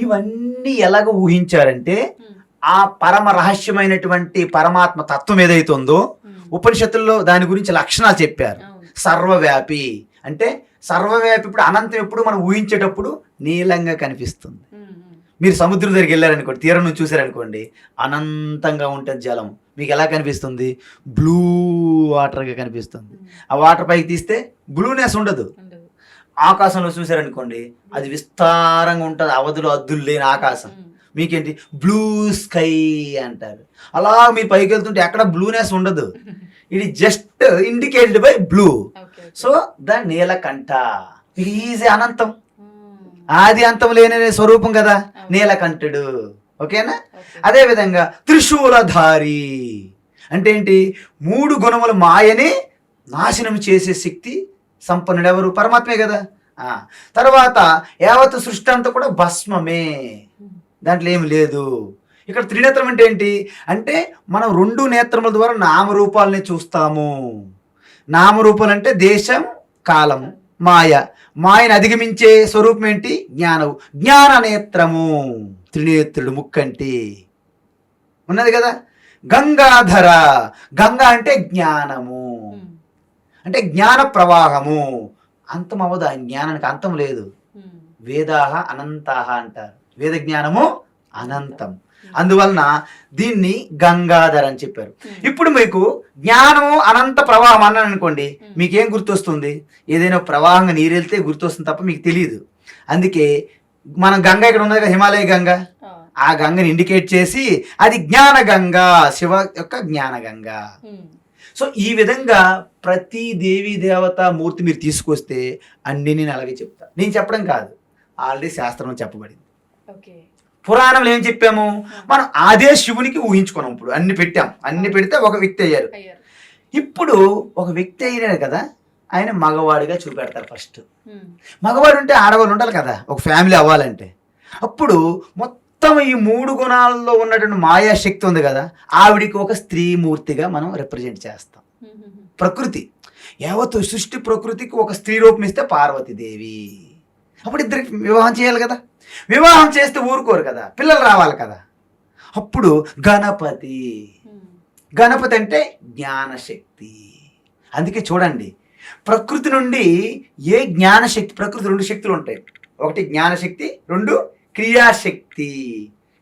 ఇవన్నీ ఎలాగ ఊహించారంటే ఆ పరమ రహస్యమైనటువంటి పరమాత్మ తత్వం ఏదైతుందో ఉపనిషత్తుల్లో దాని గురించి లక్షణాలు చెప్పారు. సర్వవ్యాపి అంటే సర్వవ్యాపి. ఇప్పుడు అనంతం ఎప్పుడు మనం ఊహించేటప్పుడు నీలంగా కనిపిస్తుంది. మీరు సముద్రం దగ్గరికి వెళ్ళారనుకోండి, తీరం నుంచి చూసారనుకోండి, అనంతంగా ఉంటుంది జలం. మీకు ఎలా కనిపిస్తుంది? బ్లూ వాటర్గా కనిపిస్తుంది. ఆ వాటర్ పైకి తీస్తే బ్లూనెస్ ఉండదు. ఆకాశంలో చూసారనుకోండి, అది విస్తారంగా ఉంటుంది, అవధులు అద్దులు లేని ఆకాశం. మీకేంటి? బ్లూ స్కై అంటారు. అలా మీరు పైకి వెళ్తుంటే ఎక్కడ బ్లూనెస్ ఉండదు. ఇది just indicated by blue. So the Neelakantha is అనంతం, ఆది అంతం లేని స్వరూపం కదా నీలకంఠుడు. ఓకేనా? అదే విధంగా త్రిశూలధారి అంటే ఏంటి? 3 గుణముల మాయని నాశనం చేసే శక్తి సంపన్నుడు ఎవరు? పరమాత్మే కదా. తర్వాత యావత్ సృష్టి అంతా కూడా భస్మమే, దాంట్లో ఏమి లేదు. ఇక్కడ త్రినేత్రం అంటే ఏంటి అంటే మనం 2 నేత్రముల ద్వారా నామరూపాలని చూస్తాము. నామరూపాలు అంటే దేశం, కాలం, మాయ. మాయను అధిగమించే స్వరూపం ఏంటి? జ్ఞానము. జ్ఞాన నేత్రము, త్రినేత్రుడు ముక్కంటి ఉన్నది కదా. గంగాధర, గంగా అంటే జ్ఞానము, అంటే జ్ఞాన ప్రవాహము. అంతం అవ్వదు, ఆ జ్ఞానానికి అంతం లేదు. వేదాహ అనంతాహ అంటారు, వేద జ్ఞానము అనంతం. అందువలన దీన్ని గంగాధర్ అని చెప్పారు. ఇప్పుడు మీకు జ్ఞానము అనంత ప్రవాహం అన్నాను అనుకోండి, మీకేం గుర్తొస్తుంది? ఏదైనా ప్రవాహంగా నీరు వెళ్తే గుర్తొస్తుంది తప్ప మీకు తెలియదు. అందుకే మనం గంగ ఇక్కడ ఉన్నది కదా, హిమాలయ గంగ, ఆ గంగని ఇండికేట్ చేసి అది జ్ఞాన గంగా, శివ యొక్క జ్ఞాన గంగా. సో ఈ విధంగా ప్రతి దేవీ దేవత మూర్తి మీరు తీసుకొస్తే అన్ని నేను అలాగే చెప్తా. నేను చెప్పడం కాదు, ఆల్రెడీ శాస్త్రంలో చెప్పబడింది. పురాణంలో ఏం చెప్పాము? మనం అదే శివునికి ఊహించుకున్నాం. ఇప్పుడు అన్ని పెట్టాం, అన్ని పెడితే ఒక వ్యక్తి అయ్యారు. ఇప్పుడు ఒక వ్యక్తి అయినారు కదా, ఆయన మగవాడిగా చూపెడతారు. ఫస్ట్ మగవాడు ఉంటే ఆడవాళ్ళు ఉండాలి కదా, ఒక ఫ్యామిలీ అవ్వాలంటే. అప్పుడు మొత్తం ఈ 3 గుణాల్లో ఉన్నటువంటి మాయాశక్తి ఉంది కదా, ఆవిడికి ఒక స్త్రీ మూర్తిగా మనం రిప్రజెంట్ చేస్తాం. ప్రకృతి యావత్తు సృష్టి ప్రకృతికి ఒక స్త్రీ రూపం ఇస్తే పార్వతీదేవి. అప్పుడు ఇద్దరికి వివాహం చేయాలి కదా. వివాహం చేస్తే ఊరుకోరు కదా, పిల్లలు రావాలి కదా. అప్పుడు గణపతి గణపతి అంటే జ్ఞానశక్తి. అందుకే చూడండి, ప్రకృతి నుండి ఏ జ్ఞానశక్తి, ప్రకృతి 2 శక్తులు ఉంటాయి. ఒకటి జ్ఞానశక్తి, 2 క్రియాశక్తి.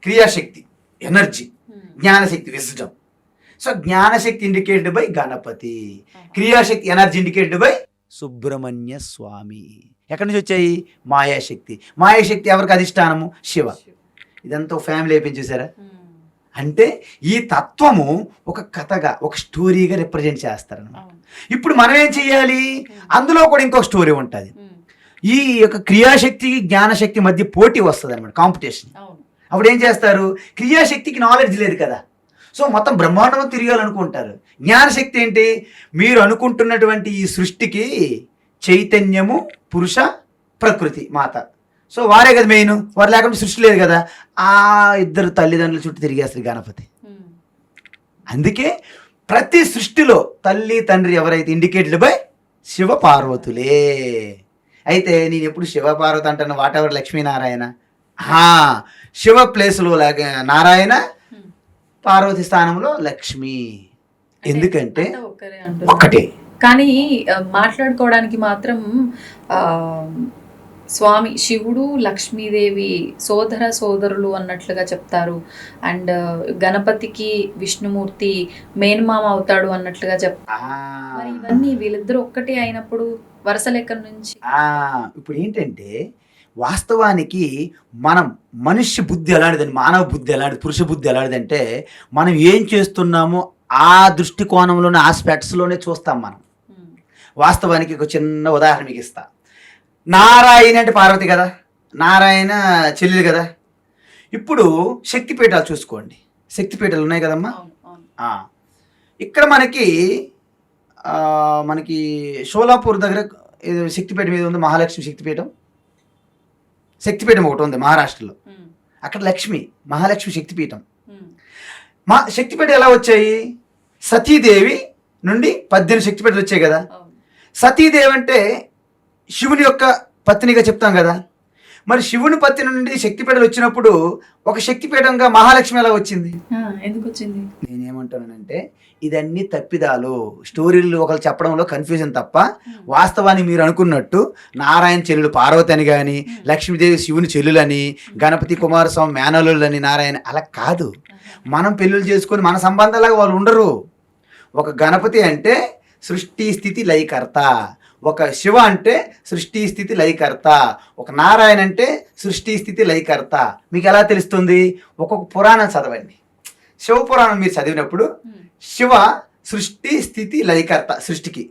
క్రియాశక్తి ఎనర్జీ, జ్ఞానశక్తి విజ్డమ్. సో జ్ఞానశక్తి ఇండికేటెడ్ బై గణపతి, క్రియాశక్తి ఎనర్జీ ఇండికేటెడ్ బై సుబ్రహ్మణ్య స్వామి. ఎక్కడి నుంచి వచ్చాయి? మాయాశక్తి. మాయాశక్తి ఎవరికి అధిష్టానము? శివ. ఇదంతా ఫ్యామిలీ అయిపోయింది చూసారా? అంటే ఈ తత్వము ఒక కథగా, ఒక స్టోరీగా రిప్రజెంట్ చేస్తారన్నమాట. ఇప్పుడు మనం ఏం చెయ్యాలి? అందులో కూడా ఇంకొక స్టోరీ ఉంటుంది. ఈ యొక్క క్రియాశక్తి జ్ఞానశక్తి మధ్య పోటీ వస్తుంది అనమాట, కాంపిటీషన్. అప్పుడు ఏం చేస్తారు? క్రియాశక్తికి నాలెడ్జ్ లేదు కదా, సో మొత్తం బ్రహ్మాండం తిరగాలనుకుంటారు. జ్ఞానశక్తి ఏంటి? మీరు అనుకుంటున్నటువంటి ఈ సృష్టికి చైతన్యము, పురుష, ప్రకృతి, మాత. సో వారే కదా మెయిన్. వారు లేకుండా సృష్టి లేదు కదా. ఆ ఇద్దరు తల్లిదండ్రుల చుట్టూ తిరిగేస్తారు గణపతి. అందుకే ప్రతి సృష్టిలో తల్లి తండ్రి ఎవరైతే ఇండికేటెడ్ బై శివ పార్వతులే. అయితే నేను ఎప్పుడు శివ పార్వతి అంటాను, వాట్ ఎవర్ లక్ష్మీనారాయణ. శివ ప్లేస్లో నారాయణ, పార్వతి స్థానంలో లక్ష్మి. ఎందుకంటే ఒక్కటే. కానీ మాట్లాడుకోవడానికి మాత్రం స్వామి శివుడు లక్ష్మీదేవి సోదరులు అన్నట్లుగా చెప్తారు. అండ్ గణపతికి విష్ణుమూర్తి మేనమామ అవుతాడు అన్నట్లుగా చెప్తారు. మరి ఇవన్నీ వీళ్ళిద్దరూ ఒక్కటే అయినప్పుడు వరుస లెక్క నుంచి ఇప్పుడు ఏంటంటే, వాస్తవానికి మనం మనుష్య బుద్ధి ఎలాంటిదని, మానవ బుద్ధి ఎలాంటిది, పురుష బుద్ధి ఎలాంటిదంటే, మనం ఏం చేస్తున్నామో ఆ దృష్టికోణంలోనే, ఆస్పెక్ట్స్లోనే చూస్తాం మనం. వాస్తవానికి ఒక చిన్న ఉదాహరణ మీకు ఇస్తా. నారాయణ అంటే పార్వతి కదా, నారాయణ చెల్లెలు కదా. ఇప్పుడు శక్తిపీఠాలు చూసుకోండి, శక్తిపీఠాలు ఉన్నాయి కదమ్మా. ఇక్కడ మనకి షోలాపూర్ దగ్గర ఏదో శక్తిపీఠం మీద ఉంది, మహాలక్ష్మి శక్తిపీఠం. శక్తిపీఠం ఒకటి ఉంది మహారాష్ట్రలో. అక్కడ లక్ష్మి, మహాలక్ష్మి శక్తిపీఠం. శక్తిపీఠం ఎలా వచ్చాయి? సతీదేవి నుండి 18 శక్తిపీఠాలు వచ్చాయి కదా. సతీదేవి అంటే శివుని యొక్క పత్నిగా చెప్తాం కదా. మరి శివుని పత్ని నుండి శక్తిపీఠాలు వచ్చినప్పుడు ఒక శక్తిపీఠంగా మహాలక్ష్మి ఎలా వచ్చింది? ఎందుకు వచ్చింది? నేనేమంటానంటే, ఇదన్నీ తప్పిదాలు, స్టోరీలు ఒకరు చెప్పడంలో కన్ఫ్యూజన్ తప్ప, వాస్తవాన్ని మీరు అనుకున్నట్టు నారాయణ చెల్లెలు పార్వతి అని కానీ, లక్ష్మీదేవి శివుని చెల్లులని, గణపతి కుమారస్వామి మేనలులని, నారాయణ అలా కాదు. మనం పెళ్ళిళ్ళు చేసుకొని మన సంబంధాలుగా వాళ్ళు ఉండరు. ఒక గణపతి అంటే సృష్టి స్థితి లయకర్త, ఒక శివ అంటే సృష్టి స్థితి లయకర్త, ఒక నారాయణ అంటే సృష్టి స్థితి లయకర్త. మీకు ఎలా తెలుస్తుంది? ఒక్కొక్క పురాణం చదవండి. శివ పురాణం మీరు చదివినప్పుడు శివ సృష్టి స్థితి లయకర్త సృష్టికి.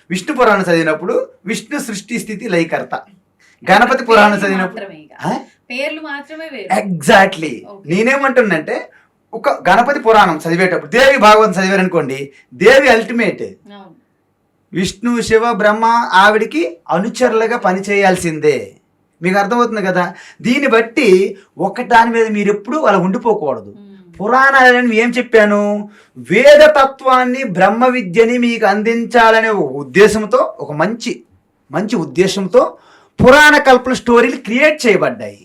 విష్ణు పురాణం చదివినప్పుడు విష్ణు సృష్టి స్థితి లయకర్త. గణపతి పురాణం చదివినప్పుడు పేర్లు మాత్రమే వేరు. ఎగ్జాక్ట్లీ. నేనేమంటున్నంటే, ఒక గణపతి పురాణం చదివేటప్పుడు దేవి భాగవతం చదివారనుకోండి, దేవి అల్టిమేట్. విష్ణు శివ బ్రహ్మ ఆవిడికి అనుచరులుగా పనిచేయాల్సిందే. మీకు అర్థమవుతుంది కదా. దీన్ని బట్టి దాని మీద మీరు ఎప్పుడు అలా ఉండిపోకూడదు. పురాణాలను ఏం చెప్పాను? వేదతత్వాన్ని, బ్రహ్మ విద్యని మీకు అందించాలనే ఒక ఉద్దేశంతో, ఒక మంచి ఉద్దేశంతో పురాణ కల్పన స్టోరీలు క్రియేట్ చేయబడ్డాయి.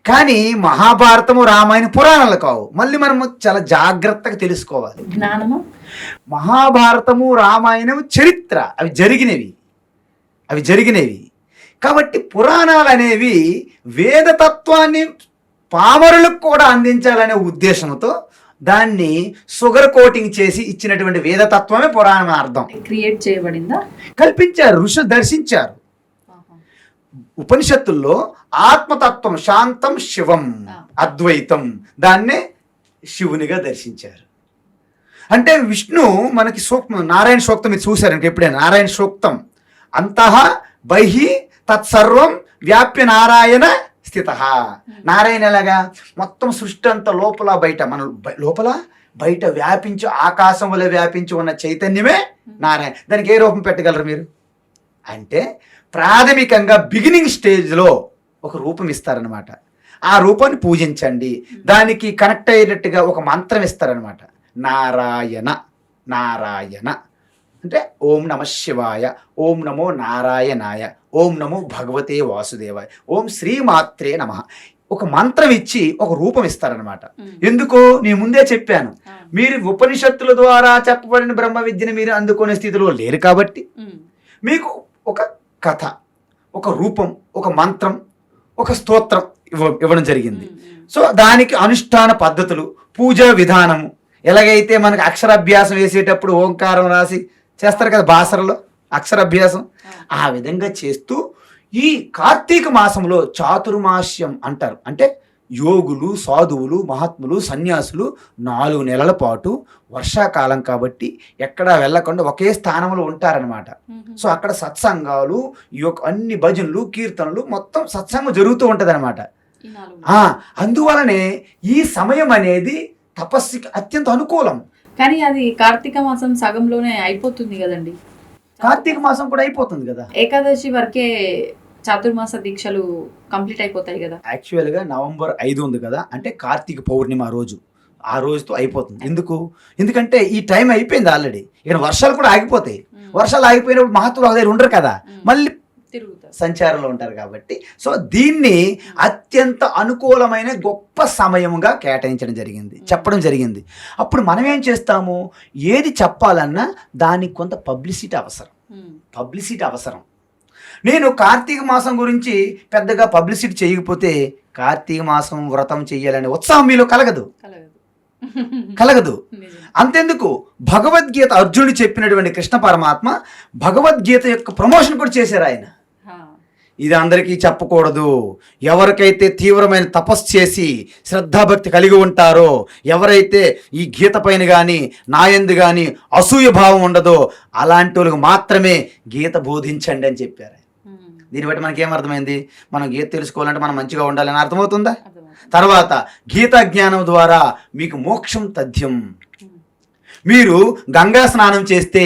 కానీ మహాభారతము, రామాయణ పురాణాలు కావు. మళ్ళీ మనము చాలా జాగ్రత్తగా తెలుసుకోవాలి. జ్ఞానము, మహాభారతము, రామాయణము చరిత్ర, అవి జరిగినవి. కాబట్టి పురాణాలు అనేవి వేదతత్వాన్ని పామరులకు కూడా అందించాలనే ఉద్దేశంతో దాన్ని షుగర్ కోటింగ్ చేసి ఇచ్చినటువంటి వేదతత్వమే పురాణం అర్థం. క్రియేట్ చేయబడిందా? కల్పించారు, ఋషులు దర్శించారు. ఉపనిషత్తుల్లో ఆత్మతత్వం, శాంతం శివం, అద్వైతం, దాన్నే శివునిగా దర్శించారు. అంటే విష్ణు మనకి సూక్తం, నారాయణ సూక్తం మీరు చూశారంటే ఎప్పుడైనా? నారాయణ సూక్తం అంతః బహిః తత్సర్వం వ్యాప్య నారాయణ స్థిత. నారాయణ ఎలాగా? మొత్తం సృష్టి అంతా లోపల బయట, మన లోపల బయట వ్యాపించి, ఆకాశం వల్ల వ్యాపించి ఉన్న చైతన్యమే నారాయణ. దానికి ఏ రూపం పెట్టగలరు మీరు? అంటే ప్రాథమికంగా బిగినింగ్ స్టేజ్లో ఒక రూపం ఇస్తారనమాట. ఆ రూపాన్ని పూజించండి. దానికి కనెక్ట్ అయ్యేటట్టుగా ఒక మంత్రం ఇస్తారనమాట. నారాయణ నారాయణ అంటే ఓం నమ శివాయ, ఓం నమో నారాయణాయ, ఓం నమో భగవతే వాసుదేవాయ, ఓం శ్రీమాత్రే నమః. ఒక మంత్రం ఇచ్చి ఒక రూపం ఇస్తారనమాట. ఎందుకో నేను ముందే చెప్పాను, మీరు ఉపనిషత్తుల ద్వారా చెప్పబడిన బ్రహ్మ విద్యను మీరు అందుకునే స్థితిలో లేరు కాబట్టి మీకు ఒక కథ, ఒక రూపం, ఒక మంత్రం, ఒక స్తోత్రం ఇవ్వడం జరిగింది. సో దానికి అనుష్ఠాన పద్ధతులు, పూజా విధానము, ఎలాగైతే మనకు అక్షరాభ్యాసం వేసేటప్పుడు ఓంకారం రాసి చేస్తారు కదా బాసరలో అక్షరాభ్యాసం, ఆ విధంగా చేస్తూ ఈ కార్తీక మాసంలో చాతుర్మాస్యం అంటారు. అంటే యోగులు, సాధువులు, మహాత్ములు, సన్యాసులు 4 నెలల పాటు వర్షాకాలం కాబట్టి ఎక్కడా వెళ్ళకుండా ఒకే స్థానంలో ఉంటారనమాట. సో అక్కడ సత్సంగాలు, ఈ యొక్క అన్ని భజనలు, కీర్తనలు, మొత్తం సత్సంగం జరుగుతూ ఉంటుంది అనమాట. అందువలనే ఈ సమయం అనేది తపస్సుకి అత్యంత అనుకూలం. కానీ అది కార్తీక మాసం సగంలోనే అయిపోతుంది కదండి. కార్తీక మాసం కూడా అయిపోతుంది కదా, ఏకాదశి వరకే చాతుర్మాస దీక్షలు కంప్లీట్ అయిపోతాయి కదా. యాక్చువల్గా November 5 ఉంది కదా, అంటే కార్తీక పౌర్ణిమ రోజు, ఆ రోజుతో అయిపోతుంది. ఎందుకంటే ఈ టైం అయిపోయింది ఆల్రెడీ. ఇక వర్షాలు కూడా ఆగిపోతాయి. వర్షాలు ఆగిపోయినప్పుడు మహత్తులు ఒక దగ్గర ఉండరు కదా, మళ్ళీ సంచారంలో ఉంటారు కాబట్టి. సో దీన్ని అత్యంత అనుకూలమైన గొప్ప సమయముగా కేటాయించడం జరిగింది, చెప్పడం జరిగింది. అప్పుడు మనం ఏం చేస్తాము, ఏది చెప్పాలన్నా దానికి కొంత పబ్లిసిటీ అవసరం. నేను కార్తీక మాసం గురించి పెద్దగా పబ్లిసిటీ చేయకపోతే కార్తీక మాసం వ్రతం చెయ్యాలనే ఉత్సాహం మీలో కలగదు. అంతెందుకు, భగవద్గీత అర్జునుడు చెప్పినటువంటి కృష్ణ పరమాత్మ భగవద్గీత యొక్క ప్రమోషన్ కూడా చేశారు ఆయన. ఇది అందరికీ చెప్పకూడదు, ఎవరికైతే తీవ్రమైన తపస్సు చేసి శ్రద్ధాభక్తి కలిగి ఉంటారో, ఎవరైతే ఈ గీత పైన కానీ నాయందు కానీ అసూయ భావం ఉండదో అలాంటి వాళ్ళకి మాత్రమే గీత బోధించండి అని చెప్పారు. దీన్ని బట్టి మనకి ఏమర్థమైంది, మనం గీత తెలుసుకోవాలంటే మనం మంచిగా ఉండాలని అర్థమవుతుందా? తర్వాత గీతా జ్ఞానం ద్వారా మీకు మోక్షం తథ్యం. మీరు గంగా స్నానం చేస్తే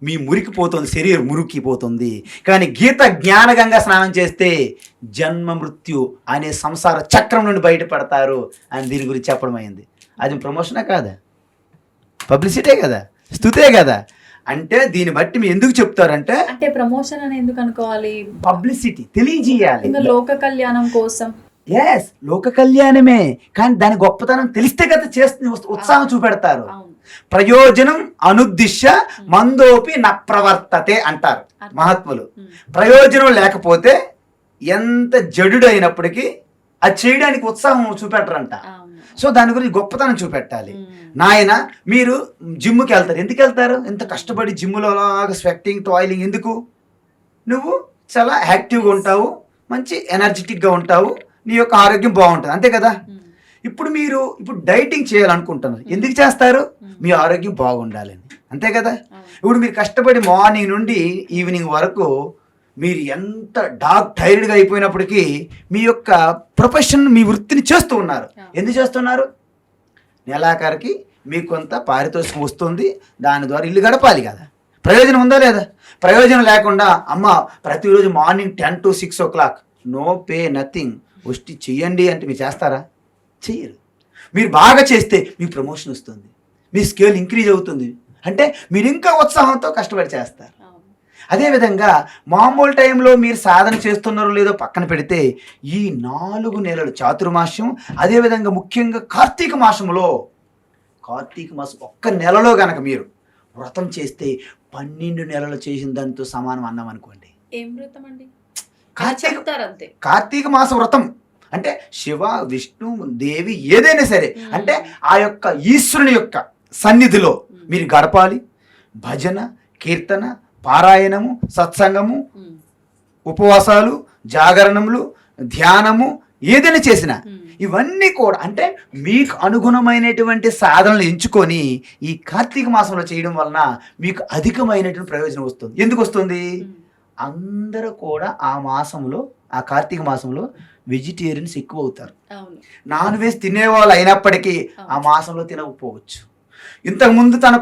మీ మురికిపోతుంది, శరీరం మురికిపోతుంది. కానీ గీత జ్ఞాన గంగా స్నానం చేస్తే జన్మ మృత్యు అనే సంసార చక్రం నుండి బయటపడతారు అని దీని గురించి చెప్పడం అయింది. అది ప్రమోషనే కాదా, పబ్లిసిటీ కదా, స్తుతే కదా. అంటే దీన్ని బట్టి మీరు ఎందుకు చెప్తారంటే, అంటే ప్రమోషన్ అని ఎందుకు అనుకోవాలి, పబ్లిసిటీ తెలియజేయాలి, లోక కళ్యాణం కోసం. ఎస్, లోక కళ్యాణమే, కానీ దాని గొప్పతనం తెలిస్తే కదా చేస్తుంది, ఉత్సాహం చూపెడతారు. ప్రయోజనం అనుద్దిశ్య మందోపి న ప్రవర్తతే అంటారు మహాత్ములు. ప్రయోజనం లేకపోతే ఎంత జడుడు అయినప్పటికీ అది చేయడానికి ఉత్సాహం చూపెట్టరంట. సో దాని గురించి గొప్పతనం చూపెట్టాలి. నాయన మీరు జిమ్కి వెళ్తారు, ఎందుకు వెళ్తారు? ఎంత కష్టపడి జిమ్లో అలాగా స్వెట్టింగ్, టాయిలింగ్ ఎందుకు? నువ్వు చాలా యాక్టివ్గా ఉంటావు, మంచి ఎనర్జెటిక్గా ఉంటావు, నీ యొక్క ఆరోగ్యం బాగుంటుంది, అంతే కదా. ఇప్పుడు డైటింగ్ చేయాలనుకుంటున్నారు, ఎందుకు చేస్తారు? మీ ఆరోగ్యం బాగుండాలని, అంతే కదా. ఇప్పుడు మీరు కష్టపడి మార్నింగ్ నుండి ఈవినింగ్ వరకు మీరు ఎంత టైర్డ్గా అయిపోయినప్పటికీ మీ యొక్క ప్రొఫెషన్, మీ వృత్తిని చేస్తూ ఉన్నారు. ఎందుకు చేస్తున్నారు? నెలాఖరికి మీకు కొంత పారితోషికం వస్తుంది, దాని ద్వారా ఇల్లు గడపాలి కదా. ప్రయోజనం ఉందా లేదా? ప్రయోజనం లేకుండా అమ్మ ప్రతిరోజు morning 10 to 6 o'clock no pay nothing వచ్చి చెయ్యండి అంటే మీరు చేస్తారా? చెయ్యరు. మీరు బాగా చేస్తే మీకు ప్రమోషన్ వస్తుంది, మీ స్కేల్ ఇంక్రీజ్ అవుతుంది, అంటే మీరు ఇంకా ఉత్సాహంతో కష్టపడి చేస్తారు. అదేవిధంగా మామూలు టైంలో మీరు సాధన చేస్తున్నారో లేదో పక్కన పెడితే ఈ 4 నెలలు చాతుర్మాస్యం, అదేవిధంగా ముఖ్యంగా కార్తీక మాసం ఒక్క నెలలో గనక మీరు వ్రతం చేస్తే 12 నెలలు చేసిన దానితో సమానం అన్నాం అనుకోండి. ఏం వ్రతం అండి? కార్తీక మాస వ్రతం అంటే శివ, విష్ణు, దేవి ఏదైనా సరే, అంటే ఆ యొక్క ఈశ్వరుని యొక్క సన్నిధిలో మీరు గడపాలి. భజన, కీర్తన, పారాయణము, సత్సంగము, ఉపవాసాలు, జాగరణములు, ధ్యానము ఏదైనా చేసినా ఇవన్నీ కూడా అంటే మీకు అనుగుణమైనటువంటి సాధనలు ఎంచుకొని ఈ కార్తీక మాసంలో చేయడం వలన మీకు అధికమైనటువంటి ప్రయోజనం వస్తుంది. ఎందుకు వస్తుంది? అందరూ కూడా ఆ మాసంలో, ఆ కార్తీక మాసంలో వెజిటేరియన్స్ ఎక్కువ అవుతారు. నాన్ వెజ్ తినేవాళ్ళు అయినప్పటికీ ఆ మాసంలో తినకపోవచ్చు. ఇంతకుముందు తన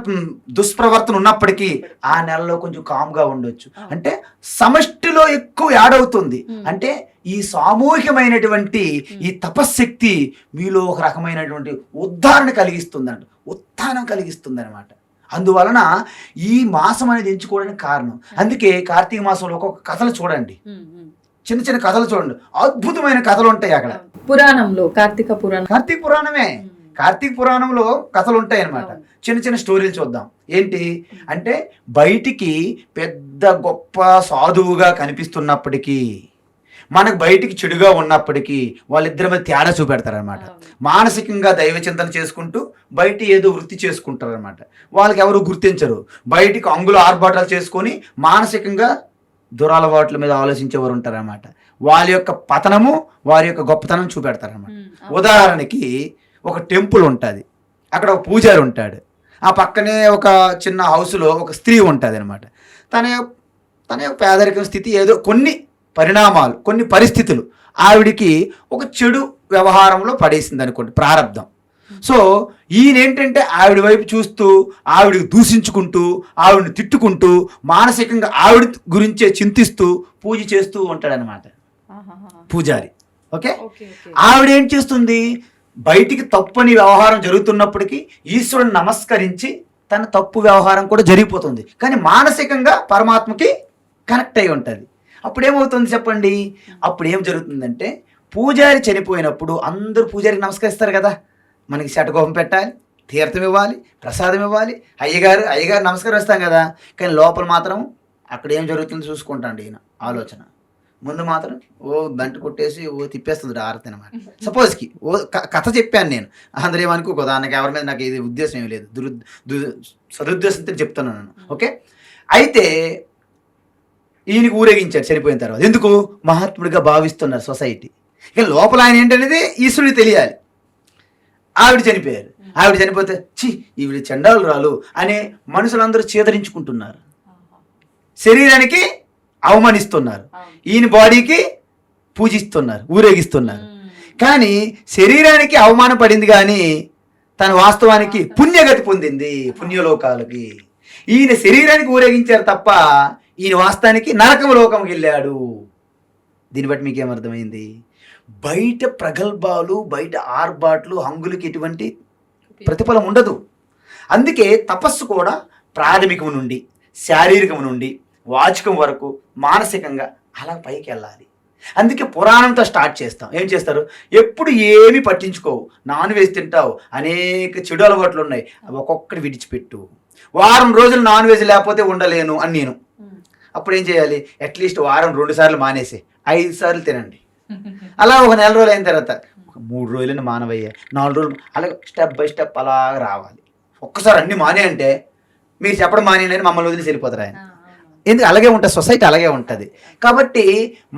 దుష్ప్రవర్తన ఉన్నప్పటికీ ఆ నెలలో కొంచెం కామ్గా ఉండొచ్చు. అంటే సమష్టిలో ఎక్కువ యాడ్ అవుతుంది. అంటే ఈ సామూహికమైనటువంటి ఈ తపశ్శక్తి మీలో ఒక రకమైనటువంటి ఉద్ధారణ కలిగిస్తుందంట, ఉత్థానం కలిగిస్తుంది అనమాట. అందువలన ఈ మాసం అనేది ఎంచుకోవడానికి కారణం. అందుకే కార్తీక మాసంలో ఒక్కొక్క కథలు చూడండి, చిన్న చిన్న కథలు చూడండి, అద్భుతమైన కథలు ఉంటాయి అక్కడ. పురాణంలో కార్తీక పురాణం, కార్తీక పురాణమే, కార్తీక పురాణంలో కథలు ఉంటాయి అన్నమాట. చిన్న చిన్న స్టోరీలు చూద్దాం. ఏంటి అంటే, బయటికి పెద్ద గొప్ప సాధువుగా కనిపిస్తున్నప్పటికీ, మనకు బయటికి చెడుగా ఉన్నప్పటికీ వాళ్ళిద్దరి మీద తేడా చూపెడతారనమాట. మానసికంగా దైవ చింతన చేసుకుంటూ బయట ఏదో వృత్తి చేసుకుంటారనమాట. వాళ్ళకి ఎవరు గుర్తించరు. బయటికి అంగుల ఆర్భాటాలు చేసుకొని మానసికంగా దురలవాట్ల మీద ఆలోచించేవారు ఉంటారనమాట. వాళ్ళ యొక్క పతనము, వారి యొక్క గొప్పతనం చూపెడతారనమాట. ఉదాహరణకి ఒక టెంపుల్ ఉంటుంది, అక్కడ ఒక పూజారి ఉంటాడు, ఆ పక్కనే ఒక చిన్న హౌస్లో ఒక స్త్రీ ఉంటుంది అనమాట. తన యొక్క పేదరికం స్థితి, ఏదో కొన్ని పరిణామాలు, కొన్ని పరిస్థితులు ఆవిడికి ఒక చెడు వ్యవహారంలో పడేసింది అనుకోండి, ప్రారంధం. సో ఈయన ఏంటంటే ఆవిడ వైపు చూస్తూ, ఆవిడికి దూషించుకుంటూ, ఆవిడని తిట్టుకుంటూ, మానసికంగా ఆవిడ గురించే చింతిస్తూ పూజ చేస్తూ ఉంటాడనమాట పూజారి. ఓకే, ఆవిడ ఏం చేస్తుంది, బయటికి తప్పని వ్యవహారం జరుగుతున్నప్పటికీ ఈశ్వరుని నమస్కరించి తన తప్పు వ్యవహారం కూడా జరిగిపోతుంది, కానీ మానసికంగా పరమాత్మకి కనెక్ట్ అయి ఉంటుంది. అప్పుడు ఏమవుతుంది చెప్పండి, అప్పుడు ఏం జరుగుతుందంటే, పూజారి చనిపోయినప్పుడు అందరూ పూజారికి నమస్కరిస్తారు కదా, మనకి శటకోపం పెట్టాలి, తీర్థం ఇవ్వాలి, ప్రసాదం ఇవ్వాలి, అయ్యగారు నమస్కారం ఇస్తాం కదా. కానీ లోపల మాత్రం అక్కడ ఏం జరుగుతుందో చూసుకుంటాండి ఈయన ఆలోచన. ముందు మాత్రం బంట కొట్టేసి తిప్పేస్తుంది ఆరతి అనమాట. సపోజ్కి కథ చెప్పాను నేను, అందరూ ఏమనుకో, దానికి ఎవరి మీద నాకు ఇది ఉద్దేశం ఏమి లేదు, సదుద్దేశంతో చెప్తున్నాను నేను. ఓకే, అయితే ఈయనకి ఊరేగించాడు చనిపోయిన తర్వాత. ఎందుకు? మహాత్ముడిగా భావిస్తున్నారు సొసైటీ. ఇక లోపల ఆయన ఏంటనేది ఈశ్వరుడికి తెలియాలి. ఆవిడ చనిపోయారు, ఆవిడ చనిపోతే ఈవిడ చండాలురాలు అనే మనుషులందరూ చేదరించుకుంటున్నారు, శరీరానికి అవమానిస్తున్నారు, ఈయన బాడీకి పూజిస్తున్నారు, ఊరేగిస్తున్నారు. కానీ శరీరానికి అవమానం పడింది, కానీ తన వాస్తవానికి పుణ్యగతి పొందింది, పుణ్యలోకాలకి. ఈయన శరీరానికి ఊరేగించారు తప్ప ఈయన వాస్తవానికి నరకం లోకంకి వెళ్ళాడు. దీన్ని బట్టి మీకేమర్థమైంది? బయట ప్రగల్భాలు, బయట ఆర్భాట్లు, హంగులకి ఎటువంటి ప్రతిఫలం ఉండదు. అందుకే తపస్సు కూడా ప్రాథమికం నుండి, శారీరకం నుండి, వాచికం వరకు మానసికంగా అలా పైకి వెళ్ళాలి. అందుకే పురాణంతో స్టార్ట్ చేస్తాం. ఏం చేస్తారు? ఎప్పుడు ఏమి పట్టించుకోవు, నాన్ వెజ్ తింటావు, అనేక చెడు అలవాట్లు ఉన్నాయి, ఒక్కొక్కటి విడిచిపెట్టు. వారం రోజులు నాన్ వెజ్ లేకపోతే ఉండలేను అని నేను. అప్పుడు ఏం చేయాలి? అట్లీస్ట్ వారం 2 సార్లు మానేసి 5 సార్లు తినండి. అలా ఒక నెల రోజులు అయిన తర్వాత ఒక 3 రోజులని మానవయ్యా, 4 రోజులు, అలా స్టెప్ బై స్టెప్ అలా రావాలి. ఒక్కసారి అన్ని మానే అంటే మీరు చెప్పడం మానేనని మమ్మల్ని వదిలేసి వెళ్ళిపోతారు ఆయన. ఎందుకు? అలాగే ఉంటుంది, సొసైటీ అలాగే ఉంటుంది. కాబట్టి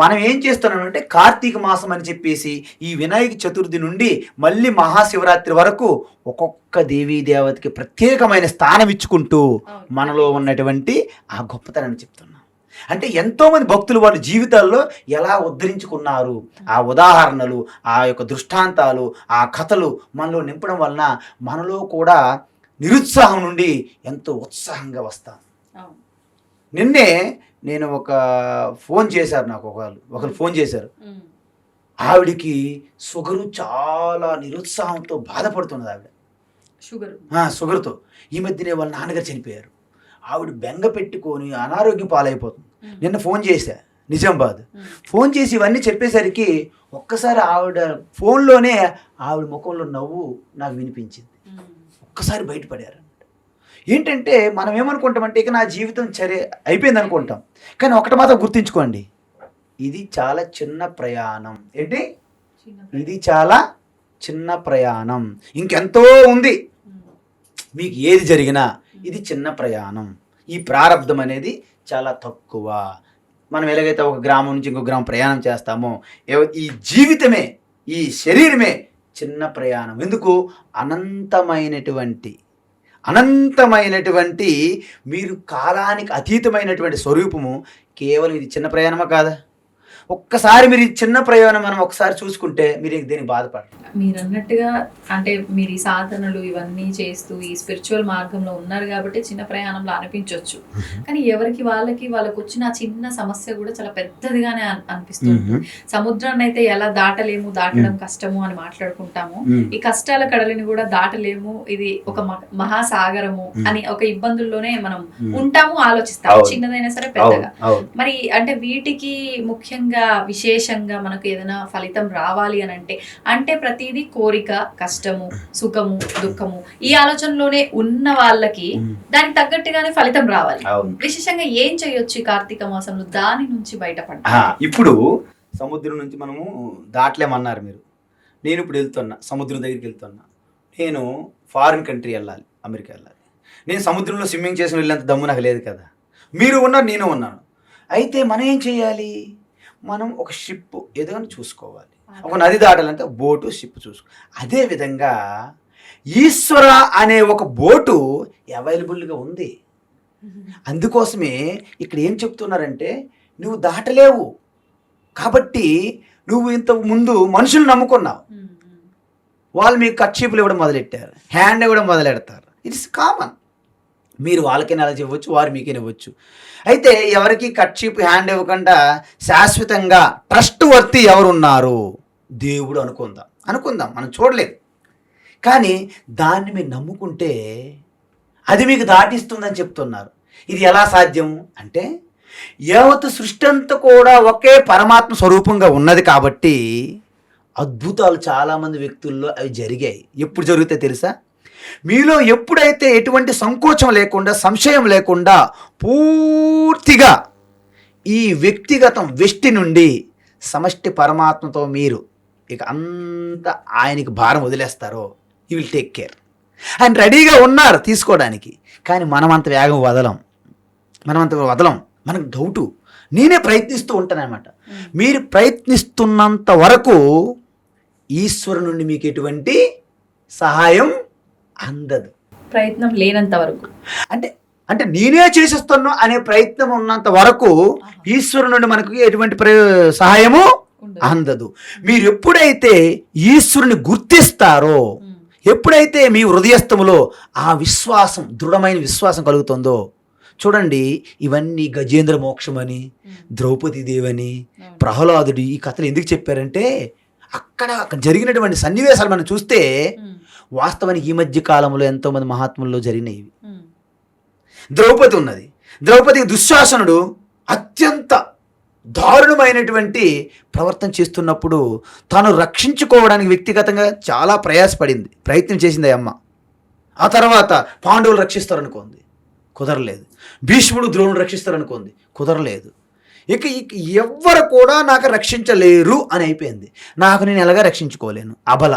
మనం ఏం చేస్తున్నామంటే, కార్తీక మాసం అని చెప్పేసి ఈ వినాయక చతుర్థి నుండి మళ్ళీ మహాశివరాత్రి వరకు ఒక్కొక్క దేవీ దేవతకి ప్రత్యేకమైన స్థానం ఇచ్చుకుంటూ మనలో ఉన్నటువంటి ఆ గొప్పతనాన్ని చెప్తున్నాం. అంటే ఎంతోమంది భక్తులు వాళ్ళ జీవితాల్లో ఎలా ఉద్ధరించుకున్నారు, ఆ ఉదాహరణలు, ఆ యొక్క దృష్టాంతాలు, ఆ కథలు మనలో నింపడం వలన మనలో కూడా నిరుత్సాహం నుండి ఎంతో ఉత్సాహంగా వస్తాం. నిన్నే నేను ఒక ఫోన్ చేశారు, నాకు ఒకరు ఫోన్ చేశారు. ఆవిడికి షుగరు, చాలా నిరుత్సాహంతో బాధపడుతున్నది ఆవిడ, షుగర్తో. ఈ మధ్యనే వాళ్ళ నాన్నగారు చనిపోయారు. ఆవిడ బెంగ పెట్టుకొని అనారోగ్యం పాలైపోతుంది. నిన్న ఫోన్ చేశా నిజామాబాద్. ఫోన్ చేసి ఇవన్నీ చెప్పేసరికి ఒక్కసారి ఆవిడ ఫోన్లోనే ఆవిడ ముఖంలో నవ్వు నాకు వినిపించింది. ఒక్కసారి బయటపడారు. ఏంటంటే మనం ఏమనుకుంటామంటే, ఇక నా జీవితం సరే అయిపోయింది అనుకుంటాం. కానీ ఒకటి మాత్రం గుర్తుంచుకోండి, ఇది చాలా చిన్న ప్రయాణం. ఏంటి? ఇది చాలా చిన్న ప్రయాణం. ఇంకెంతో ఉంది. మీకు ఏది జరిగినా ఇది చిన్న ప్రయాణం. ఈ ప్రారంధం అనేది చాలా తక్కువ. మనం ఎలాగైతే ఒక గ్రామం నుంచి ఇంకో గ్రామం ప్రయాణం చేస్తామో, ఈ జీవితమే, ఈ శరీరమే చిన్న ప్రయాణం. ఎందుకు? అనంతమైనటువంటి మీరు కాలానికి అతీతమైనటువంటి స్వరూపము. కేవలం ఇది చిన్న ప్రయాణమా కాదా? ఒక్కసారి మీరు ఈ చిన్న ప్రయాణం మనం ఒకసారి చూసుకుంటే మీరు దేనికి బాధపడరు. మీరు అన్నట్టుగా అంటే మీరు ఈ సాధనలు ఇవన్నీ చేస్తూ ఈ స్పిరిచువల్ మార్గంలో ఉన్నారు కాబట్టి చిన్న ప్రయాణంలో అనిపించవచ్చు. కానీ ఎవరికి వాళ్ళకి వచ్చిన చిన్న సమస్య కూడా చాలా పెద్దదిగానే అనిపిస్తుంది. సముద్రాన్ని అయితే ఎలా దాటడం కష్టము అని మాట్లాడుకుంటాము, ఈ కష్టాల కడలిని కూడా దాటలేము, ఇది ఒక మహాసాగరము అని ఒక ఇబ్బందుల్లోనే మనం ఉంటాము, ఆలోచిస్తాము, చిన్నదైనా సరే పెద్దగా. మరి అంటే వీటికి ముఖ్యంగా ముఖ్యంగా విశేషంగా మనకు ఏదైనా ఫలితం రావాలి అని అంటే ప్రతిదీ కోరిక, కష్టము, సుఖము, దుఃఖము ఈ ఆలోచనలోనే ఉన్న వాళ్ళకి దానికి తగ్గట్టుగానే ఫలితం రావాలి. విశేషంగా ఏం చేయొచ్చు ఈ కార్తీక మాసంలో దాని నుంచి బయటపడాలి? ఇప్పుడు సముద్రం నుంచి మనము దాటలేమన్నారు మీరు. నేను ఇప్పుడు వెళ్తున్నా, సముద్రం దగ్గరికి వెళ్తున్నా. నేను ఫారిన్ కంట్రీ వెళ్ళాలి, అమెరికా వెళ్ళాలి. నేను సముద్రంలో స్విమ్మింగ్ చేసిన వెళ్ళేంత దమ్ము నాకు లేదు కదా. మీరు ఉన్నారు, నేను ఉన్నాను. అయితే మనం ఏం చేయాలి? మనం ఒక షిప్ ఏదైనా చూసుకోవాలి. ఒక నది దాటాలంటే బోటు, షిప్ చూసుకో. అదేవిధంగా ఈశ్వర అనే ఒక బోటు అవైలబుల్గా ఉంది. అందుకోసమే ఇక్కడ ఏం చెప్తున్నారంటే, నువ్వు దాటలేవు కాబట్టి నువ్వు ఇంత ముందు మనుషులు నమ్ముకున్నావు. వాళ్ళు మీకు కర్చీపులు ఇవ్వడం మొదలెట్టారు, హ్యాండ్ ఇవ్వడం మొదలెడతారు. It's common. మీరు వాళ్ళకైనా అలా ఇవ్వచ్చు, వారు మీకైనా ఇవ్వచ్చు. అయితే ఎవరికి కర్చీప్ హ్యాండ్ ఇవ్వకుండా శాశ్వతంగా ట్రస్ట్ వర్తి ఎవరున్నారు? దేవుడు అనుకుందాం, మనం చూడలేదు. కానీ దాన్ని మీరు నమ్ముకుంటే అది మీకు దాటిస్తుందని చెప్తున్నారు. ఇది ఎలా సాధ్యం అంటే, యావత్ సృష్టి అంతా కూడా ఒకే పరమాత్మ స్వరూపంగా ఉన్నది కాబట్టి అద్భుతాలు చాలామంది వ్యక్తుల్లో అవి జరిగాయి. ఎప్పుడు జరుగుతాయి తెలుసా? మీలో ఎప్పుడైతే ఎటువంటి సంకోచం లేకుండా, సంశయం లేకుండా పూర్తిగా ఈ వ్యక్తిగతం వెష్టి నుండి సమష్టి పరమాత్మతో మీరు ఇక అంత ఆయనకి భారం వదిలేస్తారో, యూ విల్ టేక్ కేర్. ఆయన రెడీగా ఉన్నారు తీసుకోవడానికి. కానీ మనం అంత వేగం వదలం, మనకు డౌటు. నేనే ప్రయత్నిస్తూ ఉంటానన్నమాట. మీరు ప్రయత్నిస్తున్నంత వరకు ఈశ్వరు నుండి మీకు ఎటువంటి సహాయం అందదు. ప్రయత్నం లేనంత వరకు అంటే నేనే చేసేస్తున్నా అనే ప్రయత్నం ఉన్నంత వరకు ఈశ్వరు నుండి మనకు ఎటువంటి సహాయము అందదు. మీరు ఎప్పుడైతే ఈశ్వరుని గుర్తిస్తారో, ఎప్పుడైతే మీ హృదయస్థములో ఆ విశ్వాసం, దృఢమైన విశ్వాసం కలుగుతుందో, చూడండి, ఇవన్నీ గజేంద్ర మోక్షమని, ద్రౌపది దేవని, ప్రహ్లాదుడు ఈ కథలు ఎందుకు చెప్పారంటే, అక్కడ జరిగినటువంటి సన్నివేశాలు మనం చూస్తే వాస్తవానికి ఈ మధ్య కాలంలో ఎంతోమంది మహాత్ముల్లో జరిగినవి. ద్రౌపది ఉన్నది. ద్రౌపదికి దుశ్శాసనుడు అత్యంత దారుణమైనటువంటి ప్రవర్తన చేస్తున్నప్పుడు తాను రక్షించుకోవడానికి వ్యక్తిగతంగా చాలా ప్రయత్నం చేసింది ఆ అమ్మ. ఆ తర్వాత పాండవులు రక్షిస్తారనుకోంది, కుదరలేదు. భీష్ముడు ద్రోణుడు రక్షిస్తారనుకోంది, కుదరలేదు. ఇక ఎవ్వరు కూడా నాకు రక్షించలేరు అని అయిపోయింది. నేను ఎలాగా రక్షించుకోలేను, అబల.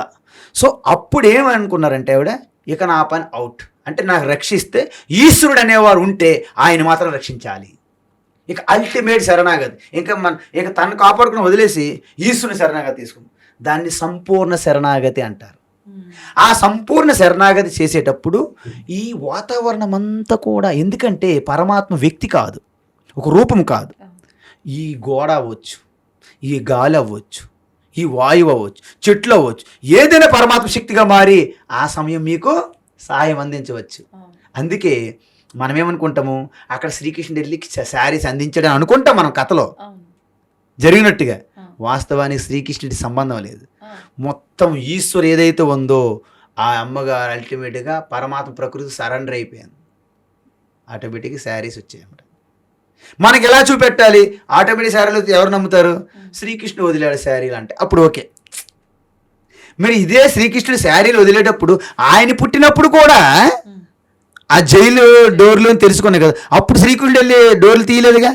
సో అప్పుడు ఏమనుకున్నారంటే ఆవిడ, ఇక నా పని అవుట్. అంటే నాకు రక్షిస్తే ఈశ్వరుడు అనేవారు ఉంటే ఆయన మాత్రం రక్షించాలి. ఇక అల్టిమేట్ శరణాగతి. ఇక తను కాపాడుకుని వదిలేసి ఈశ్వరుని శరణాగతి తీసుకుంది. దాన్ని సంపూర్ణ శరణాగతి అంటారు. ఆ సంపూర్ణ శరణాగతి చేసేటప్పుడు ఈ వాతావరణం అంతా కూడా, ఎందుకంటే పరమాత్మ వ్యక్తి కాదు, ఒక రూపం కాదు. ఈ గోడ అవ్వచ్చు, ఈ గాలి అవ్వచ్చు, ఈ వాయువు అవ్వచ్చు, చెట్లు అవ్వచ్చు, ఏదైనా పరమాత్మ శక్తిగా మారి ఆ సమయం మీకు సహాయం అందించవచ్చు. అందుకే మనం ఏమనుకుంటాము, అక్కడ శ్రీకృష్ణుడు వెళ్ళి శారీస్ అందించడం అనుకుంటాం మనం కథలో జరిగినట్టుగా. వాస్తవానికి శ్రీకృష్ణుడి సంబంధం లేదు. మొత్తం ఈశ్వరు ఏదైతే ఉందో ఆ అమ్మగారు అల్టిమేట్గా పరమాత్మ ప్రకృతి సరెండర్ అయిపోయింది. ఆటోమేటిక్గా శారీస్ వచ్చాయన్నమాట. మనకి ఎలా చూపెట్టాలి? ఆటోమేటిక్ శారీలు ఎవరు నమ్ముతారు? శ్రీకృష్ణుడు వదిలాడు శారీలు అంటే అప్పుడు ఓకే. మరి ఇదే శ్రీకృష్ణుడు శారీలు వదిలేటప్పుడు ఆయన పుట్టినప్పుడు కూడా ఆ జైలు డోర్లు తెరుచుకున్నాయి కదా, అప్పుడు శ్రీకృష్ణుడు వెళ్ళి డోర్లు తీయలేదుగా.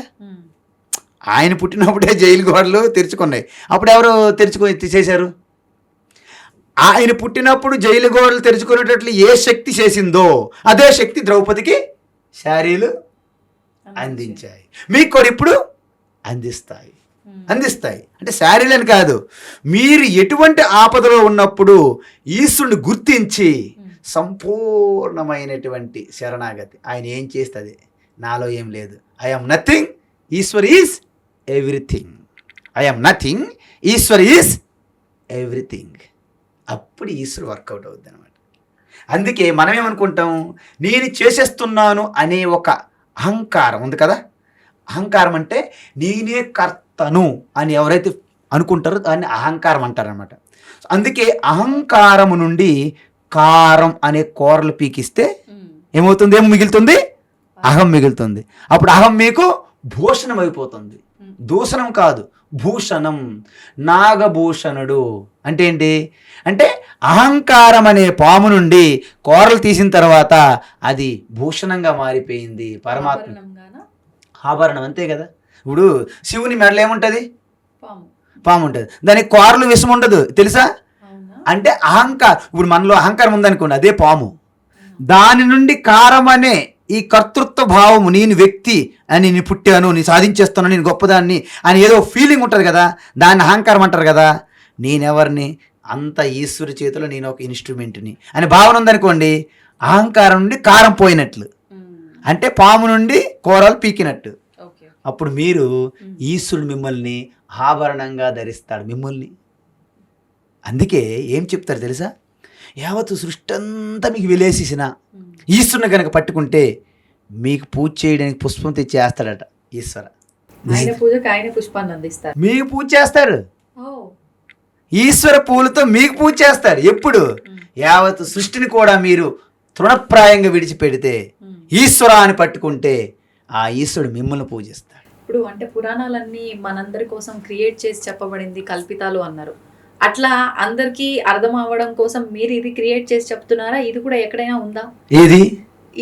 ఆయన పుట్టినప్పుడే జైలు గోడలు తెరుచుకున్నాయి. అప్పుడు ఎవరు చేశారు? ఆయన పుట్టినప్పుడు జైలు గోడలు తెరుచుకునేటట్లు ఏ శక్తి చేసిందో అదే శక్తి ద్రౌపదికి శారీలు అందించాయి. మీకు కూడా ఇప్పుడు అందిస్తాయి. అంటే శారీలని కాదు, మీరు ఎటువంటి ఆపదలో ఉన్నప్పుడు ఈశ్వరుని గుర్తించి సంపూర్ణమైనటువంటి శరణాగతి. ఆయన ఏం చేస్తుంది, నాలో ఏం లేదు, I'm nothing, Ishwar is everything. I'm nothing, Ishwar is everything. అప్పుడు ఈశ్వరు వర్కౌట్ అవుద్ది అనమాట. అందుకే మనం ఏమనుకుంటాం, నేను చేసేస్తున్నాను అనే ఒక అహంకారం ఉంది కదా. అహంకారం అంటే నేనే కర్తను అని ఎవరైతే అనుకుంటారో దాన్ని అహంకారం అంటారనమాట. అందుకే అహంకారము నుండి కారం అనే కూరలు పీకిస్తే ఏమవుతుంది? ఏం మిగులుతుంది? అహం మిగులుతుంది. అప్పుడు అహం మీకు భూషణం అయిపోతుంది. దూషణం కాదు, భూషణం. నాగభూషణుడు అంటే ఏంటి అంటే అహంకారం అనే పాము నుండి కోరలు తీసిన తర్వాత అది భూషణంగా మారిపోయింది పరమాత్మ. ఆభరణం అంతే కదా. ఇప్పుడు శివుని మెడలో ఏముంటుంది? పాము ఉంటుంది. దానికి కోరలు విషం ఉండదు తెలుసా? అంటే అహంకారం. ఇప్పుడు మనలో అహంకారం ఉందనుకోండి, అదే పాము. దాని నుండి కారం అనే ఈ కర్తృత్వ భావము, నేను వ్యక్తి అని, నేను పుట్టాను, నేను సాధించేస్తాను, నేను గొప్పదాన్ని అని ఏదో ఫీలింగ్ ఉంటుంది కదా, దాన్ని అహంకారం అంటారు కదా. నేనెవరిని? అంత ఈశ్వరి చేతిలో నేను ఒక ఇన్స్ట్రుమెంట్ని అని భావన ఉందనుకోండి, అహంకారం నుండి కారం పోయినట్లు, అంటే పాము నుండి కూరలు పీకినట్టు. అప్పుడు మీరు ఈశ్వరుడు మిమ్మల్ని ఆభరణంగా ధరిస్తాడు మిమ్మల్ని. అందుకే ఏం చెప్తారు తెలుసా? యావత్తు సృష్టి అంతా మీకు వెలేసేసిన ఈశ్వరుని కనుక పట్టుకుంటే మీకు పూజ చేయడానికి పుష్పం తెచ్చి వేస్తాడట ఈశ్వర. పుష్పాన్ని అందిస్తారు, మీకు పూజ చేస్తారు. ఈశ్వర పూలతో మీకు పూజ చేస్తాడు. ఎప్పుడు? యావత్తు సృష్టిని కూడా మీరు తృణప్రాయంగా విడిచిపెడితే ఈశ్వర అని పట్టుకుంటే ఆ ఈశ్వరుడు మిమ్మల్ని పూజిస్తాడు. ఇప్పుడు అంటే పురాణాలన్నీ మనందరి కోసం క్రియేట్ చేసి చెప్పబడింది, కల్పితాలు అన్నారు. అట్లా అందరికీ అర్థం అవ్వడం కోసం మీరు ఇది క్రియేట్ చేసి చెప్తున్నారా? ఇది కూడా ఎక్కడైనా ఉందా? ఏది?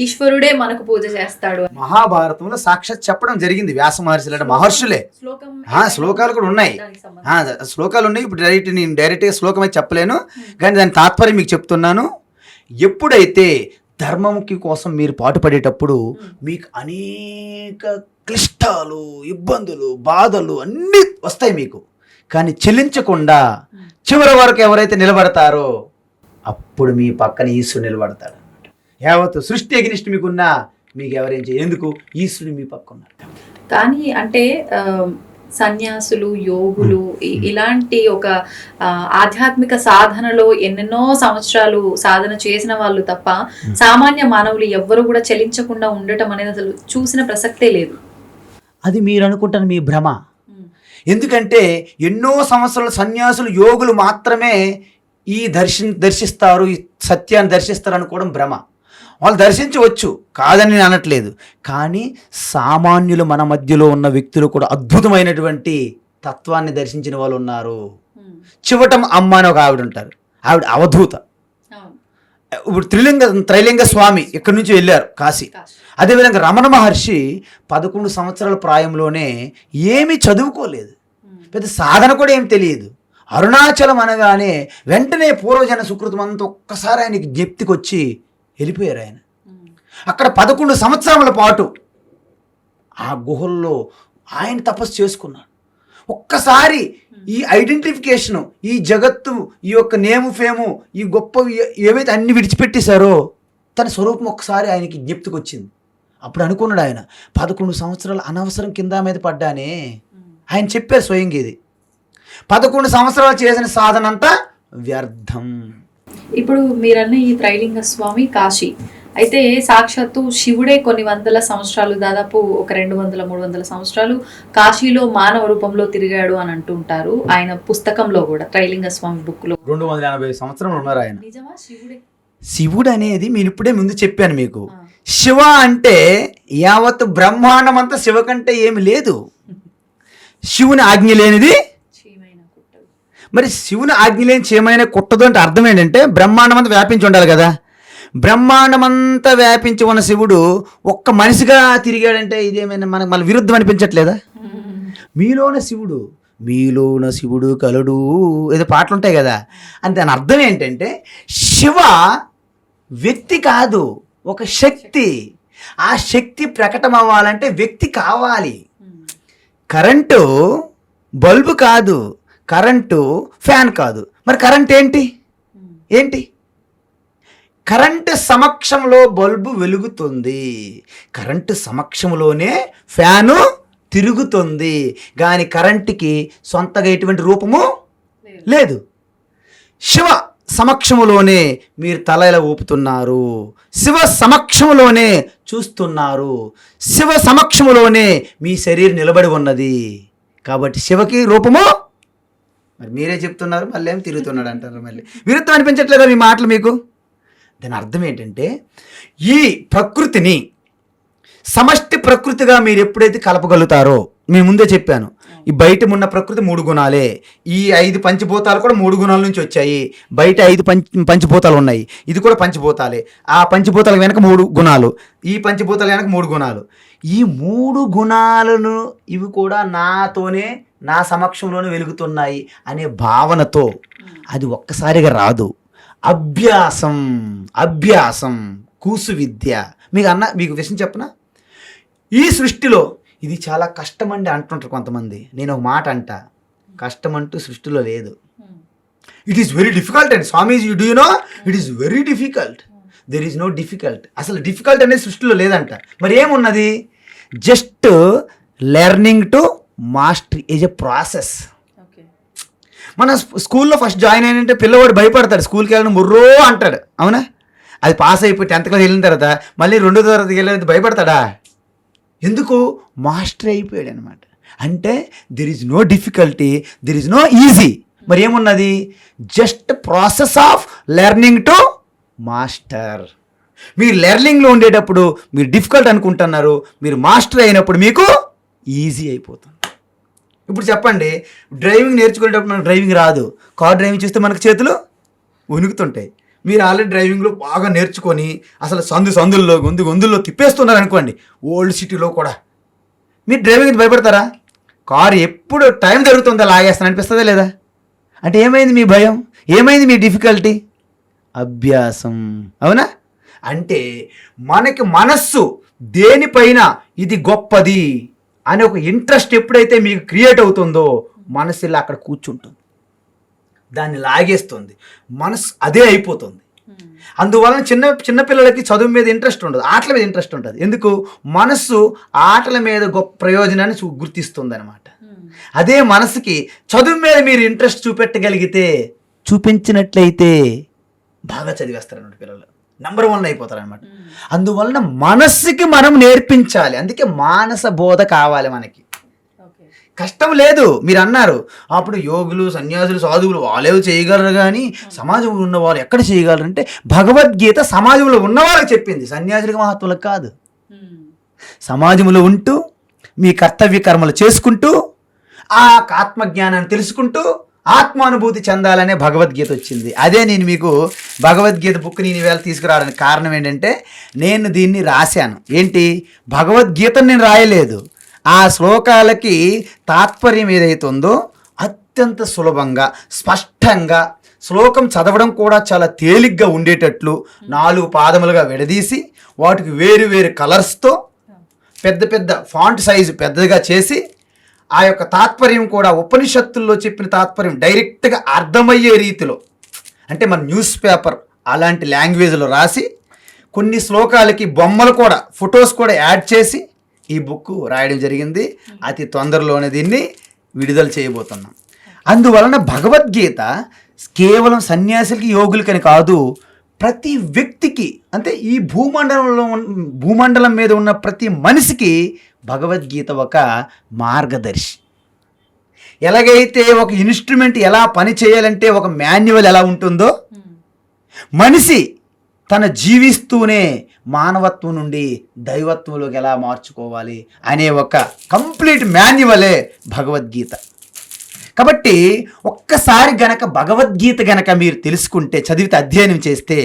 ఈశ్వరుడే మనకు పూజ చేస్తాడు. మహాభారతంలో సాక్షాత్ చెప్పడం జరిగింది. వ్యాస మహర్షులు మహర్షులే. శ్లోకాలు కూడా ఉన్నాయి, శ్లోకాలు ఉన్నాయి. ఇప్పుడు నేను డైరెక్ట్గా శ్లోకం అయితే చెప్పలేను, కానీ దాని తాత్పర్యం మీకు చెప్తున్నాను. ఎప్పుడైతే ధర్మంకి కోసం మీరు పాటుపడేటప్పుడు మీకు అనేక క్లిష్టాలు, ఇబ్బందులు, బాధలు అన్నీ వస్తాయి మీకు. కానీ చెల్లించకుండా చివరి వరకు ఎవరైతే నిలబడతారో అప్పుడు మీ పక్కన ఈశ్వరుడు నిలబడతాడు. యావత్తు సృష్టి ఎగ్నిస్ట్ మీకున్నా మీకు ఎవరేం చేయ, ఎందుకు? ఈశ్వరుడు మీ పక్క ఉన్నారు. కానీ అంటే సన్యాసులు, యోగులు ఇలాంటి ఒక ఆధ్యాత్మిక సాధనలో ఎన్నెన్నో సంవత్సరాలు సాధన చేసిన వాళ్ళు తప్ప సామాన్య మానవులు ఎవ్వరు కూడా చలించకుండా ఉండటం అనేది అసలు చూసిన ప్రసక్తే లేదు. అది మీరు అనుకుంటారు మీ భ్రమ. ఎందుకంటే ఎన్నో సంవత్సరాల సన్యాసులు, యోగులు మాత్రమే ఈ దర్శిస్తారు, ఈ సత్యాన్ని దర్శిస్తారు అనుకోవడం భ్రమ. వాళ్ళు దర్శించవచ్చు, కాదని నేను అనట్లేదు. కానీ సామాన్యులు మన మధ్యలో ఉన్న వ్యక్తులు కూడా అద్భుతమైనటువంటి తత్వాన్ని దర్శించిన వాళ్ళు ఉన్నారు. చివటం అమ్మ అని ఒక ఆవిడ ఉంటారు, ఆవిడ అవధూత. ఇప్పుడు త్రైలింగ స్వామి ఇక్కడి నుంచి వెళ్ళారు కాశీ. అదేవిధంగా రమణ మహర్షి 11 సంవత్సరాల ప్రాయంలోనే ఏమీ చదువుకోలేదు, పెద్ద సాధన కూడా ఏం తెలియదు. అరుణాచలం అనగానే వెంటనే పూర్వజన సుకృతం అంతా ఒక్కసారి ఆయనకి జ్ఞప్తికి వచ్చి వెళ్ళిపోయారు. ఆయన అక్కడ 11 సంవత్సరాల పాటు ఆ గుహల్లో ఆయన తపస్సు చేసుకున్నాడు. ఒక్కసారి ఈ ఐడెంటిఫికేషను, ఈ జగత్తు, ఈ యొక్క నేము ఫేము, ఈ గొప్ప ఏవైతే అన్ని విడిచిపెట్టేశారో తన స్వరూపం ఒక్కసారి ఆయనకి జ్ఞప్తికి వచ్చింది. అప్పుడు అనుకున్నాడు ఆయన, 11 సంవత్సరాలు అనవసరం కింద మీద పడ్డానే. ఆయన చెప్పారు స్వయంగా, ఇది 11 సంవత్సరాలు చేసిన సాధన అంతా వ్యర్థం. ఇప్పుడు మీరన్న ఈ త్రైలింగ స్వామి కాశీ అయితే సాక్షాత్తు శివుడే కొన్ని వందల సంవత్సరాలు, దాదాపు ఒక 200-300 సంవత్సరాలు కాశీలో మానవ రూపంలో తిరిగాడు అని అంటుంటారు. ఆయన పుస్తకంలో కూడా త్రైలింగ స్వామి బుక్ లో 280 సంవత్సరాలు ఉన్నారు ఆయన. నిజమా? శివుడే? శివుడు అనేది నేను ఇప్పుడే ముందు చెప్పాను మీకు. శివ అంటే యావత్తు బ్రహ్మాండం అంతా శివ కంటే ఏమి లేదు. శివుని ఆజ్ఞ లేనిది మరి శివుని ఆజ్ఞ లేని చేయమైన కుట్టదు అంటే అర్థం ఏంటంటే బ్రహ్మాండం అంతా వ్యాపించి ఉండాలి కదా. బ్రహ్మాండం అంతా వ్యాపించి ఉన్న శివుడు ఒక్క మనిషిగా తిరిగాడంటే ఇదేమైనా మనకు మళ్ళీ విరుద్ధం అనిపించట్లేదా? మీలోన శివుడు కలుడు ఏదో పాటలు ఉంటాయి కదా. అంటే దాని అర్థం ఏంటంటే శివ వ్యక్తి కాదు, ఒక శక్తి. ఆ శక్తి ప్రకటన అవ్వాలంటే వ్యక్తి కావాలి. కరెంటు బల్బు కాదు, కరెంటు ఫ్యాన్ కాదు. మరి కరెంట్ ఏంటి? కరెంటు సమక్షంలో బల్బు వెలుగుతుంది, కరెంటు సమక్షంలోనే ఫ్యాను తిరుగుతుంది. కానీ కరెంటుకి సొంతగా ఎటువంటి రూపము లేదు. శివ సమక్షములోనే మీరు తల ఇలా ఊపుతున్నారు, శివ సమక్షములోనే చూస్తున్నారు, శివ సమక్షములోనే మీ శరీరం నిలబడి ఉన్నది. కాబట్టి శివకి రూపము మరి మీరే చెప్తున్నారు, మళ్ళీ ఏం తిరుగుతున్నాడు అంటారు. మళ్ళీ విరుద్ధం అనిపించట్లేదా మీ మాటలు మీకు? దాని అర్థం ఏంటంటే ఈ ప్రకృతిని సమష్టి ప్రకృతిగా మీరు ఎప్పుడైతే కలపగలుగుతారో, నేను ముందే చెప్పాను, ఈ బయట ఉన్న ప్రకృతి 3 గుణాలే, ఈ 5 పంచభూతాలు కూడా 3 గుణాల నుంచి వచ్చాయి. బయట 5 పంచభూతాలు ఉన్నాయి, ఇది కూడా పంచభూతాలే. ఆ పంచభూతాల వెనక 3 గుణాలు, ఈ పంచభూతాల వెనక 3 గుణాలు. ఈ 3 గుణాలను ఇవి కూడా నాతోనే, నా సమక్షంలోనే వెలుగుతున్నాయి అనే భావనతో, అది ఒక్కసారిగా రాదు. అభ్యాసం కూసు విద్య. మీకు విషయం చెప్పనా, ఈ సృష్టిలో ఇది చాలా కష్టం అండి అంటుంటారు కొంతమంది. నేను ఒక మాట అంట, కష్టం అంటూ సృష్టిలో లేదు. It is very difficult and Swamiji do you know, it is very difficult. There is no difficult. అసలు డిఫికల్ట్ అనేది సృష్టిలో లేదంట. మరి ఏమున్నది? Just learning to mastery is a process. మన స్కూల్లో ఫస్ట్ జాయిన్ అయినంటే పిల్లవాడు భయపడతాడు, స్కూల్కి వెళ్ళడం ముర్రో అంటాడు, అవునా? అది పాస్ అయిపోయి 10th క్లాస్ వెళ్ళిన తర్వాత మళ్ళీ 2వ తరగతికి వెళ్ళేది భయపడతాడా? ఎందుకు? మాస్టర్ అయిపోయాడు అనమాట. అంటే there is no difficulty, there is no easy. మరి ఏమున్నది? Just process of learning to master. మీరు లెర్నింగ్లో ఉండేటప్పుడు మీరు డిఫికల్ట్ అనుకుంటున్నారు, మీరు మాస్టర్ అయినప్పుడు మీకు ఈజీ అయిపోతుంది. ఇప్పుడు చెప్పండి, డ్రైవింగ్ నేర్చుకునేటప్పుడు మనకు డ్రైవింగ్ రాదు, కార్ డ్రైవింగ్ చేస్తే మనకు చేతులు వణుకుతుంటాయి. మీరు ఆల్రెడీ డ్రైవింగ్లో బాగా నేర్చుకొని అసలు సందుల్లో గొంతుల్లో తిప్పేస్తున్నారు అనుకోండి, ఓల్డ్ సిటీలో కూడా, మీరు డ్రైవింగ్కి భయపడతారా? కారు ఎప్పుడు టైం జరుగుతుందో లాగేస్తాను అనిపిస్తుందా లేదా? అంటే ఏమైంది మీ భయం? ఏమైంది మీ డిఫికల్టీ? అభ్యాసం, అవునా? అంటే మనకి మనస్సు దేనిపైన ఇది గొప్పది అనే ఒక ఇంట్రెస్ట్ ఎప్పుడైతే మీకు క్రియేట్ అవుతుందో, మనసు ఇలా అక్కడ కూర్చుంటుంది, దాన్ని లాగేస్తుంది, మనసు అదే అయిపోతుంది. అందువలన చిన్న పిల్లలకి చదువు మీద ఇంట్రెస్ట్ ఉండదు, ఆటల మీద ఇంట్రెస్ట్ ఉంటుంది. ఎందుకు? మనస్సు ఆటల మీద గొప్ప ప్రయోజనాన్ని గుర్తిస్తుంది అనమాట. అదే మనసుకి చదువు మీద మీరు ఇంట్రెస్ట్ చూపించినట్లయితే బాగా చదివేస్తారు అన్నమాట, పిల్లలు నంబర్ 1 అయిపోతారు అనమాట. అందువలన మనస్సుకి మనం నేర్పించాలి. అందుకే మానస బోధ కావాలి మనకి. కష్టం లేదు. మీరు అన్నారు అప్పుడు యోగులు, సన్యాసులు, సాధువులు వాళ్ళేవి చేయగలరు కానీ సమాజంలో ఉన్న వాళ్ళు ఎక్కడ చేయగలరు అంటే, భగవద్గీత సమాజంలో ఉన్న వాళ్ళకి చెప్పింది, సన్యాసులకు మహాత్ములకు కాదు. సమాజంలో ఉంటూ మీ కర్తవ్య కర్మలు చేసుకుంటూ ఆ ఆత్మజ్ఞానాన్ని తెలుసుకుంటూ ఆత్మానుభూతి చెందాలనే భగవద్గీత వచ్చింది. అదే నేను మీకు భగవద్గీత బుక్ నేను ఈవేళ తీసుకురావడానికి కారణం ఏంటంటే, నేను దీన్ని రాశాను. ఏంటి? భగవద్గీతను నేను రాయలేదు, ఆ శ్లోకాలకి తాత్పర్యం ఏదైతే ఉందో అత్యంత సులభంగా, స్పష్టంగా, శ్లోకం చదవడం కూడా చాలా తేలిగ్గా ఉండేటట్లు 4 పాదములుగా విడదీసి, వాటికి వేరు వేరు కలర్స్తో పెద్ద పెద్ద ఫాంట్ సైజు పెద్దగా చేసి, ఆ యొక్క తాత్పర్యం కూడా ఉపనిషత్తుల్లో చెప్పిన తాత్పర్యం డైరెక్ట్గా అర్థమయ్యే రీతిలో, అంటే మన న్యూస్ పేపర్ అలాంటి లాంగ్వేజ్లో రాసి, కొన్ని శ్లోకాలకి బొమ్మలు కూడా, ఫొటోస్ కూడా యాడ్ చేసి ఈ బుక్ రాయడం జరిగింది. అతి తొందరలోనే దీన్ని విడుదల చేయబోతున్నాం. అందువలన భగవద్గీత కేవలం సన్యాసులకి, యోగులకని కాదు, ప్రతి వ్యక్తికి, అంటే ఈ భూమండలం మీద ఉన్న ప్రతి మనిషికి భగవద్గీత ఒక మార్గదర్శి. ఎలాగైతే ఒక ఇన్స్ట్రుమెంట్ ఎలా పని చేయాలంటే ఒక మాన్యువల్ ఎలా ఉంటుందో, మనిషి తన జీవిస్తూనే మానవత్వం నుండి దైవత్వంలోకి ఎలా మార్చుకోవాలి అనే ఒక కంప్లీట్ మాన్యువలే భగవద్గీత. కాబట్టి ఒక్కసారి గనక భగవద్గీత గనక మీరు తెలుసుకుంటే, చదివితే, అధ్యయనం చేస్తే,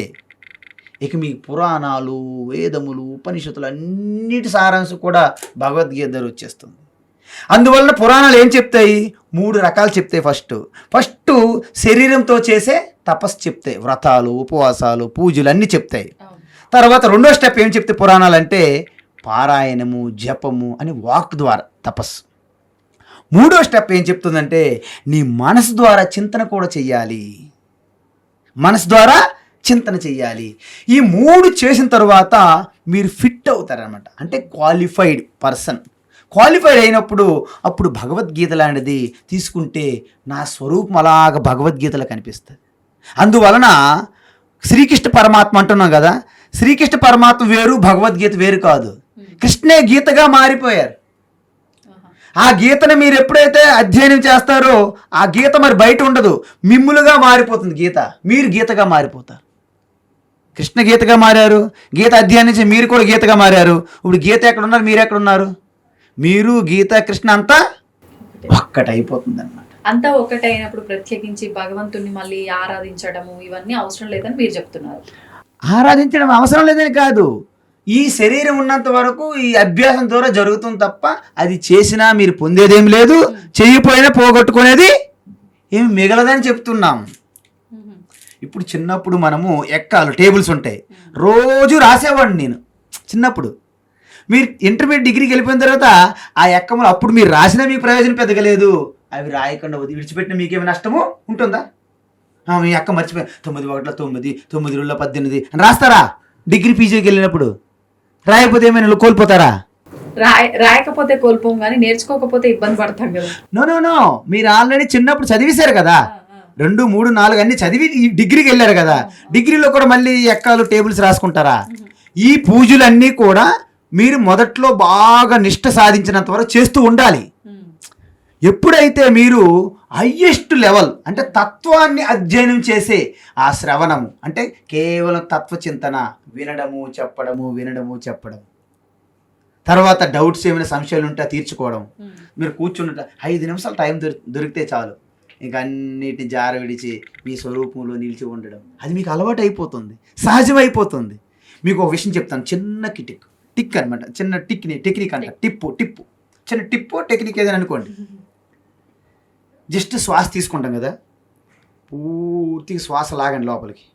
ఇక మీ పురాణాలు, వేదములు, ఉపనిషత్తులు అన్నిటి సారాంశం కూడా భగవద్గీత దగ్గర వచ్చేస్తుంది. అందువలన పురాణాలు ఏం చెప్తాయి? 3 రకాలు చెప్తాయి. ఫస్ట్ శరీరంతో చేసే తపస్సు చెప్తాయి, వ్రతాలు, ఉపవాసాలు, పూజలు అన్నీ చెప్తాయి. తర్వాత 2వ స్టెప్ ఏం చెప్తే పురాణాలు అంటే, పారాయణము, జపము అని వాక్ ద్వారా తపస్సు. 3వ స్టెప్ ఏం చెప్తుందంటే, నీ మనసు ద్వారా చింతన కూడా చెయ్యాలి. మనసు ద్వారా చింతన చెయ్యాలి. ఈ 3 చేసిన తర్వాత మీరు ఫిట్ అవుతారనమాట. అంటే క్వాలిఫైడ్ పర్సన్. క్వాలిఫైడ్ అయినప్పుడు అప్పుడు భగవద్గీత లాంటిది తీసుకుంటే నా స్వరూపం అలాగ భగవద్గీతలో కనిపిస్తుంది. అందువలన శ్రీకృష్ణ పరమాత్మ అంటున్నాం కదా, శ్రీకృష్ణ పరమాత్మ వేరు, భగవద్గీత వేరు కాదు. కృష్ణే గీతగా మారిపోయారు. ఆ గీతను మీరు ఎప్పుడైతే అధ్యయనం చేస్తారో ఆ గీత మరి బయట ఉండదు, మిమ్ములుగా మారిపోతుంది గీత. మీరు గీతగా మారిపోతారు. కృష్ణ గీతగా మారారు, గీత అధ్యాయం నుంచి మీరు కూడా గీతగా మారారు. ఇప్పుడు గీత ఎక్కడున్నారు, మీరు ఎక్కడున్నారు? మీరు గీత కృష్ణ అంతా ఒక్కటైపోతుంది అన్నమాట. అంతా ఒకటైనప్పుడు ప్రత్యేకించి భగవంతుని మళ్ళీ ఆరాధించడము ఇవన్నీ అవసరం లేదని మీరు చెప్తున్నారు. ఆరాధించడం అవసరం లేదని కాదు, ఈ శరీరం ఉన్నంత వరకు ఈ అభ్యాసం ద్వారా జరుగుతుంది తప్ప అది చేసినా మీరు పొందేదేం లేదు, చెయ్యిపోయినా పోగొట్టుకునేది ఏమి మిగలదని చెప్తున్నాం. ఇప్పుడు చిన్నప్పుడు మనము ఎక్కాలు టేబుల్స్ ఉంటాయి, రోజు రాసేవాడిని నేను చిన్నప్పుడు. మీరు ఇంటర్మీడియట్ డిగ్రీకి వెళ్ళిపోయిన తర్వాత ఆ ఎక్కములు అప్పుడు మీరు రాసినా మీకు ప్రయోజనం పెద్దగా లేదు, అవి రాయకుండా విడిచిపెట్టిన మీకేమి నష్టము ఉంటుందా? మీ అక్క మర్చిపోయి 9 1 9 9 2 18 అని రాస్తారా? డిగ్రీ పీజీకి వెళ్ళినప్పుడు రాయకపోతే ఏమైనా కోల్పోతారా? రాయకపోతే కోల్పోం కానీ నేర్చుకోకపోతే ఇబ్బంది పడతాం కదా. నో, మీరు ఆల్రెడీ చిన్నప్పుడు చదివేశారు కదా, 2 3 4 అన్ని చదివి ఈ డిగ్రీకి వెళ్ళారు కదా. డిగ్రీలో కూడా మళ్ళీ ఎక్కాలు టేబుల్స్ రాసుకుంటారా? ఈ పూజలన్నీ కూడా మీరు మొదట్లో బాగా నిష్ఠ సాధించినంత వరకు చేస్తూ ఉండాలి. ఎప్పుడైతే మీరు హయ్యెస్ట్ లెవెల్ అంటే తత్వాన్ని అధ్యయనం చేసే ఆ శ్రవణము అంటే కేవలం తత్వచింతన, వినడము చెప్పడము, తర్వాత డౌట్స్ ఏమైనా సంశయాలు ఉంటే తీర్చుకోవడం. మీరు కూర్చున్నట్టు 5 నిమిషాలు టైం దొరికితే చాలు, ఇంకా అన్నిటిని జార విడిచి మీ స్వరూపంలో నిలిచి ఉండడం, అది మీకు అలవాటు అయిపోతుంది, సహజమైపోతుంది. మీకు ఒక విషయం చెప్తాను, చిన్న టిక్ అనమాట, చిన్న టెక్నిక్ అంట, టిప్పు చిన్న టిప్పు టెక్నిక్ ఏదైనా అనుకోండి. జస్ట్ శ్వాస తీసుకుంటాం కదా, పూర్తిగా శ్వాస లాగండి లోపలికి,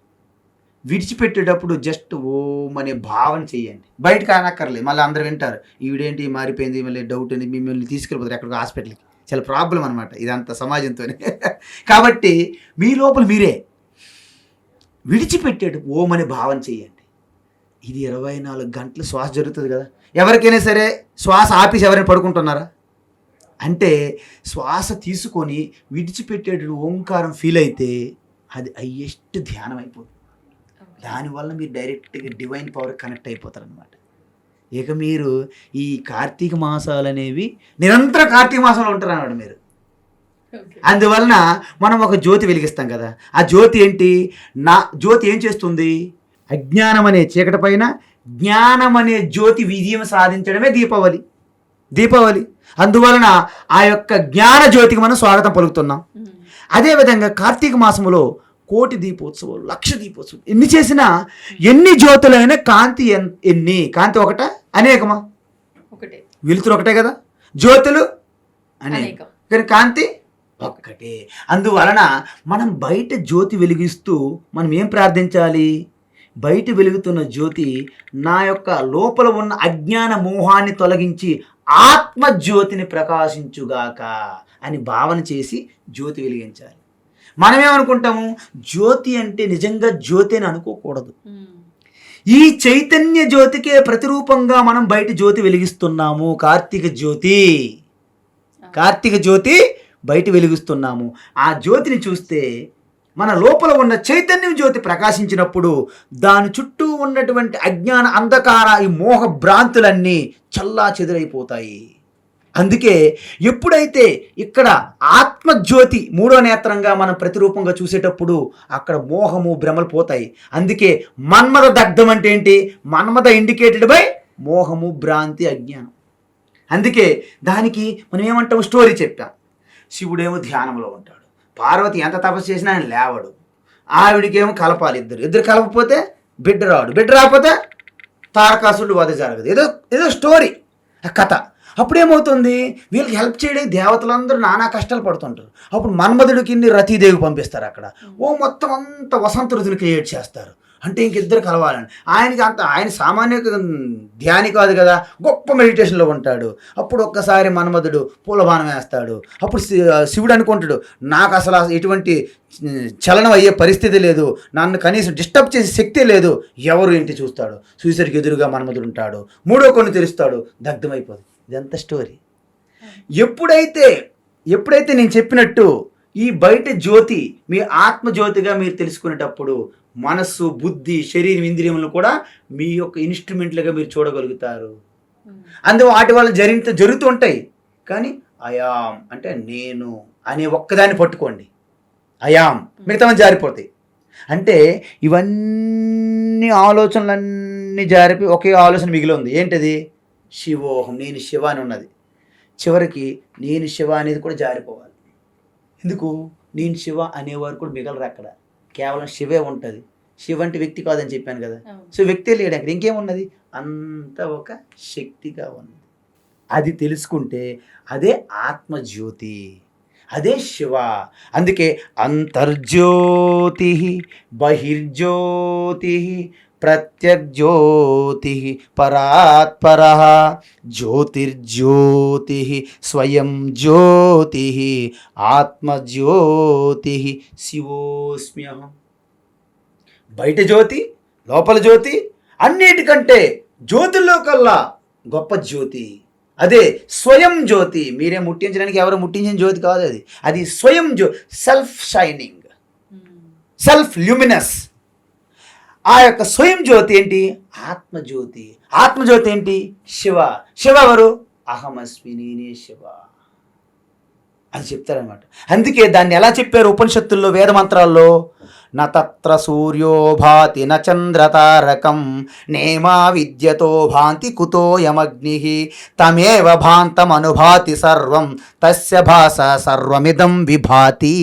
విడిచిపెట్టేటప్పుడు జస్ట్ ఓం అనే భావన చెయ్యండి. బయటకు అనక్కర్లేదు, మళ్ళీ అందరూ వింటారు ఈవిడేంటి మారిపోయింది, మళ్ళీ డౌట్ అని మిమ్మల్ని తీసుకెళ్ళిపోతారు ఎక్కడికి హాస్పిటల్కి. చాలా ప్రాబ్లం అనమాట ఇదంతా సమాజంతోనే. కాబట్టి మీ లోపల మీరే విడిచిపెట్టేటప్పుడు ఓం అనే భావన చెయ్యండి. ఇది 24 గంటలు శ్వాస జరుగుతుంది కదా. ఎవరికైనా సరే శ్వాస ఆపేసి ఎవరైనా పడుకుంటున్నారా? అంటే శ్వాస తీసుకొని విడిచిపెట్టేటప్పుడు ఓంకారం ఫీల్ అయితే అది హయ్యెస్ట్ ధ్యానం అయిపోతుంది. దానివల్ల మీరు డైరెక్ట్గా డివైన్ పవర్ కనెక్ట్ అయిపోతారు అనమాట. ఇక మీరు ఈ కార్తీక మాసాలు అనేవి నిరంతర కార్తీక మాసంలో ఉంటారు అన్నమాట మీరు. అందువలన మనం ఒక జ్యోతి వెలిగిస్తాం కదా, ఆ జ్యోతి ఏంటి? జ్యోతి ఏం చేస్తుంది? అజ్ఞానం అనే చీకటి పైన జ్ఞానం అనే జ్యోతి విజయం సాధించడమే దీపావళి. అందువలన ఆ యొక్క జ్ఞాన జ్యోతికి మనం స్వాగతం పలుకుతున్నాం. అదేవిధంగా కార్తీక మాసములో 1,000,000 దీపోత్సవాలు, 1,00,000 దీపోత్సవాలు ఎన్ని చేసినా, ఎన్ని జ్యోతులైనా కాంతి కాంతి ఒకట అనేకమా? ఒకటే. వెలుతురు ఒకటే కదా, జ్యోతులు అనేకం, కానీ కాంతి ఒక్కటే. అందువలన మనం బయట జ్యోతి వెలిగిస్తూ మనం ఏం ప్రార్థించాలి? బయట వెలుగుతున్న జ్యోతి నా యొక్క లోపల ఉన్న అజ్ఞాన మోహాన్ని తొలగించి ఆత్మజ్యోతిని ప్రకాశించుగాక అని భావన చేసి జ్యోతి వెలిగించాలి. మనమేమనుకుంటాము? జ్యోతి అంటే నిజంగా జ్యోతి అని అనుకోకూడదు. ఈ చైతన్య జ్యోతికే ప్రతిరూపంగా మనం బయట జ్యోతి వెలిగిస్తున్నాము. కార్తీక జ్యోతి బయట వెలిగిస్తున్నాము. ఆ జ్యోతిని చూస్తే మన లోపల ఉన్న చైతన్యం జ్యోతి ప్రకాశించినప్పుడు దాని చుట్టూ ఉన్నటువంటి అజ్ఞాన అంధకార ఈ మోహ భ్రాంతులన్నీ చల్లా చెదురైపోతాయి. అందుకే ఎప్పుడైతే ఇక్కడ ఆత్మజ్యోతి 3వ నేత్రంగా మనం ప్రతిరూపంగా చూసేటప్పుడు అక్కడ మోహము భ్రమలు పోతాయి. అందుకే మన్మథ దగ్ధం అంటే ఏంటి? మన్మథ ఇండికేటెడ్ బై మోహము, భ్రాంతి, అజ్ఞానం. అందుకే దానికి మనం ఏమంటాము? స్టోరీ చెప్పాం. శివుడేమో ధ్యానంలో ఉంటాడు, పార్వతి ఎంత తపస్సు చేసినా ఆయన లేవడు, ఆవిడికేమో కలపాలి, ఇద్దరు కలపకపోతే బిడ్డ రాకపోతే తారకాసురుడు వధ జరగదు. ఏదో స్టోరీ, కథ. అప్పుడేమవుతుంది? వీళ్ళకి హెల్ప్ చేయడానికి దేవతలందరూ నానా కష్టాలు పడుతుంటారు. అప్పుడు మన్మధుడికి రతీదేవి పంపిస్తారు. అక్కడ మొత్తం అంత వసంత ఋతుని క్రియేట్ చేస్తారు. అంటే ఇంకిద్దరు కలవాలని. ఆయన సామాన్య ధ్యాని కాదు కదా, గొప్ప మెడిటేషన్లో ఉంటాడు. అప్పుడు ఒక్కసారి మన్మధుడు పూలబాణం వేస్తాడు. అప్పుడు శివుడు అనుకుంటాడు, నాకు అసలు ఎటువంటి చలనం అయ్యే పరిస్థితి లేదు, నన్ను కనీసం డిస్టర్బ్ చేసే శక్తి లేదు. ఎవరు ఇంటి చూస్తాడు? చూసేసరికి ఎదురుగా మన్మధుడు ఉంటాడు. 3వ కన్ను తెరుస్తాడు, దగ్ధమైపోదు. ఇదంతా స్టోరీ. ఎప్పుడైతే నేను చెప్పినట్టు ఈ బయట జ్యోతి మీ ఆత్మజ్యోతిగా మీరు తెలుసుకునేటప్పుడు మనస్సు, బుద్ధి, శరీరం, ఇంద్రియములను కూడా మీ యొక్క ఇన్స్ట్రుమెంట్లుగా మీరు చూడగలుగుతారు. అందువల్ల వాటి వల్ల జరుగుతూ ఉంటాయి. కానీ అయాం అంటే నేను అనే ఒక్కదాన్ని పట్టుకోండి. అయాం, మిగతా జారిపోతాయి. అంటే ఇవన్నీ ఆలోచనలన్నీ జారిపి ఒకే ఆలోచన మిగిలి ఉంది. ఏంటది? శివోహం, నేను శివ అని ఉన్నది. చివరికి నేను శివ అనేది కూడా జారిపోవాలి. ఎందుకు? నేను శివ అనేవారు కూడా మిగలరు అక్కడ. కేవలం శివే ఉంటుంది. శివ అంటే వ్యక్తి కాదని చెప్పాను కదా. సో వ్యక్తే లేడు అక్కడ. ఇంకేమున్నది? అంత ఒక శక్తిగా ఉంది. అది తెలుసుకుంటే అదే ఆత్మజ్యోతి, అదే శివ. అందుకే అంతర్జ్యోతి బహిర్జ్యోతి ప్రత్యగ్జ్యోతి పరాత్పర జ్యోతిర్జ్యోతి స్వయం జ్యోతి ఆత్మజ్యోతి శివోస్మ్యహం. బయట జ్యోతి, లోపల జ్యోతి, అన్నిటికంటే జ్యోతుల్లో కల్లా గొప్ప జ్యోతి అదే స్వయం జ్యోతి. మీరే ముట్టించడానికి ఎవరు ముట్టించిన జ్యోతి కాదు అది. అది స్వయం సెల్ఫ్ షైనింగ్, సెల్ఫ్ ల్యూమినస్. ఆ యొక్క స్వయం జ్యోతి ఏంటి? ఆత్మజ్యోతి. ఆత్మజ్యోతి ఏంటి? శివ. శివ ఎవరు? అహమస్మి, నేనే శివ అని చెప్తారనమాట. అందుకే దాన్ని ఎలా చెప్పారు ఉపనిషత్తుల్లో, వేద మంత్రాల్లో? న తత్ర సూర్యో భాతి న చంద్రతారకం నేమా విద్యతో భాంతి కుతో యమగ్ని తమేవ భాంతం అనుభాతి సర్వం తస్య భాస సర్వమిదం విభాతి.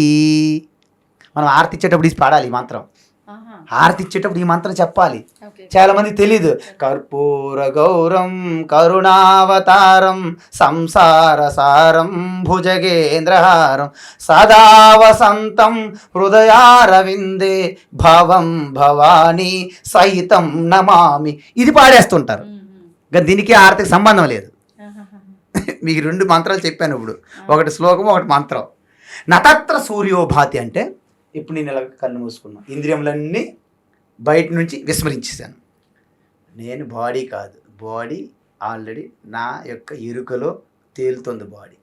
మనం ఆరతి ఇచ్చేటప్పుడు ఇది పాడాలి ఈ మంత్రం. హారతి ఇచ్చేటప్పుడు ఈ మంత్రం చెప్పాలి. చాలా మంది తెలీదు. కర్పూర గౌరం కరుణావతారం సంసార సారం భుజగేంద్రహారం సదా వసంతం హృదయారవిందే భవం భవానీ సహితం నమామి. ఇది పాడేస్తుంటారు. దీనికి ఆరతికి సంబంధం లేదు. మీకు 2 మంత్రాలు చెప్పాను ఇప్పుడు. ఒకటి శ్లోకం, ఒకటి మంత్రం. నతత్ర సూర్యోభాతి అంటే ఇప్పుడు నేను ఇలా కన్ను మూసుకున్నాను, ఇంద్రియములన్నీ బయట నుంచి విస్మరించేశాను. నేను బాడీ కాదు, బాడీ ఆల్రెడీ నా యొక్క ఎరుకలో తేలుతుంది. బాడీ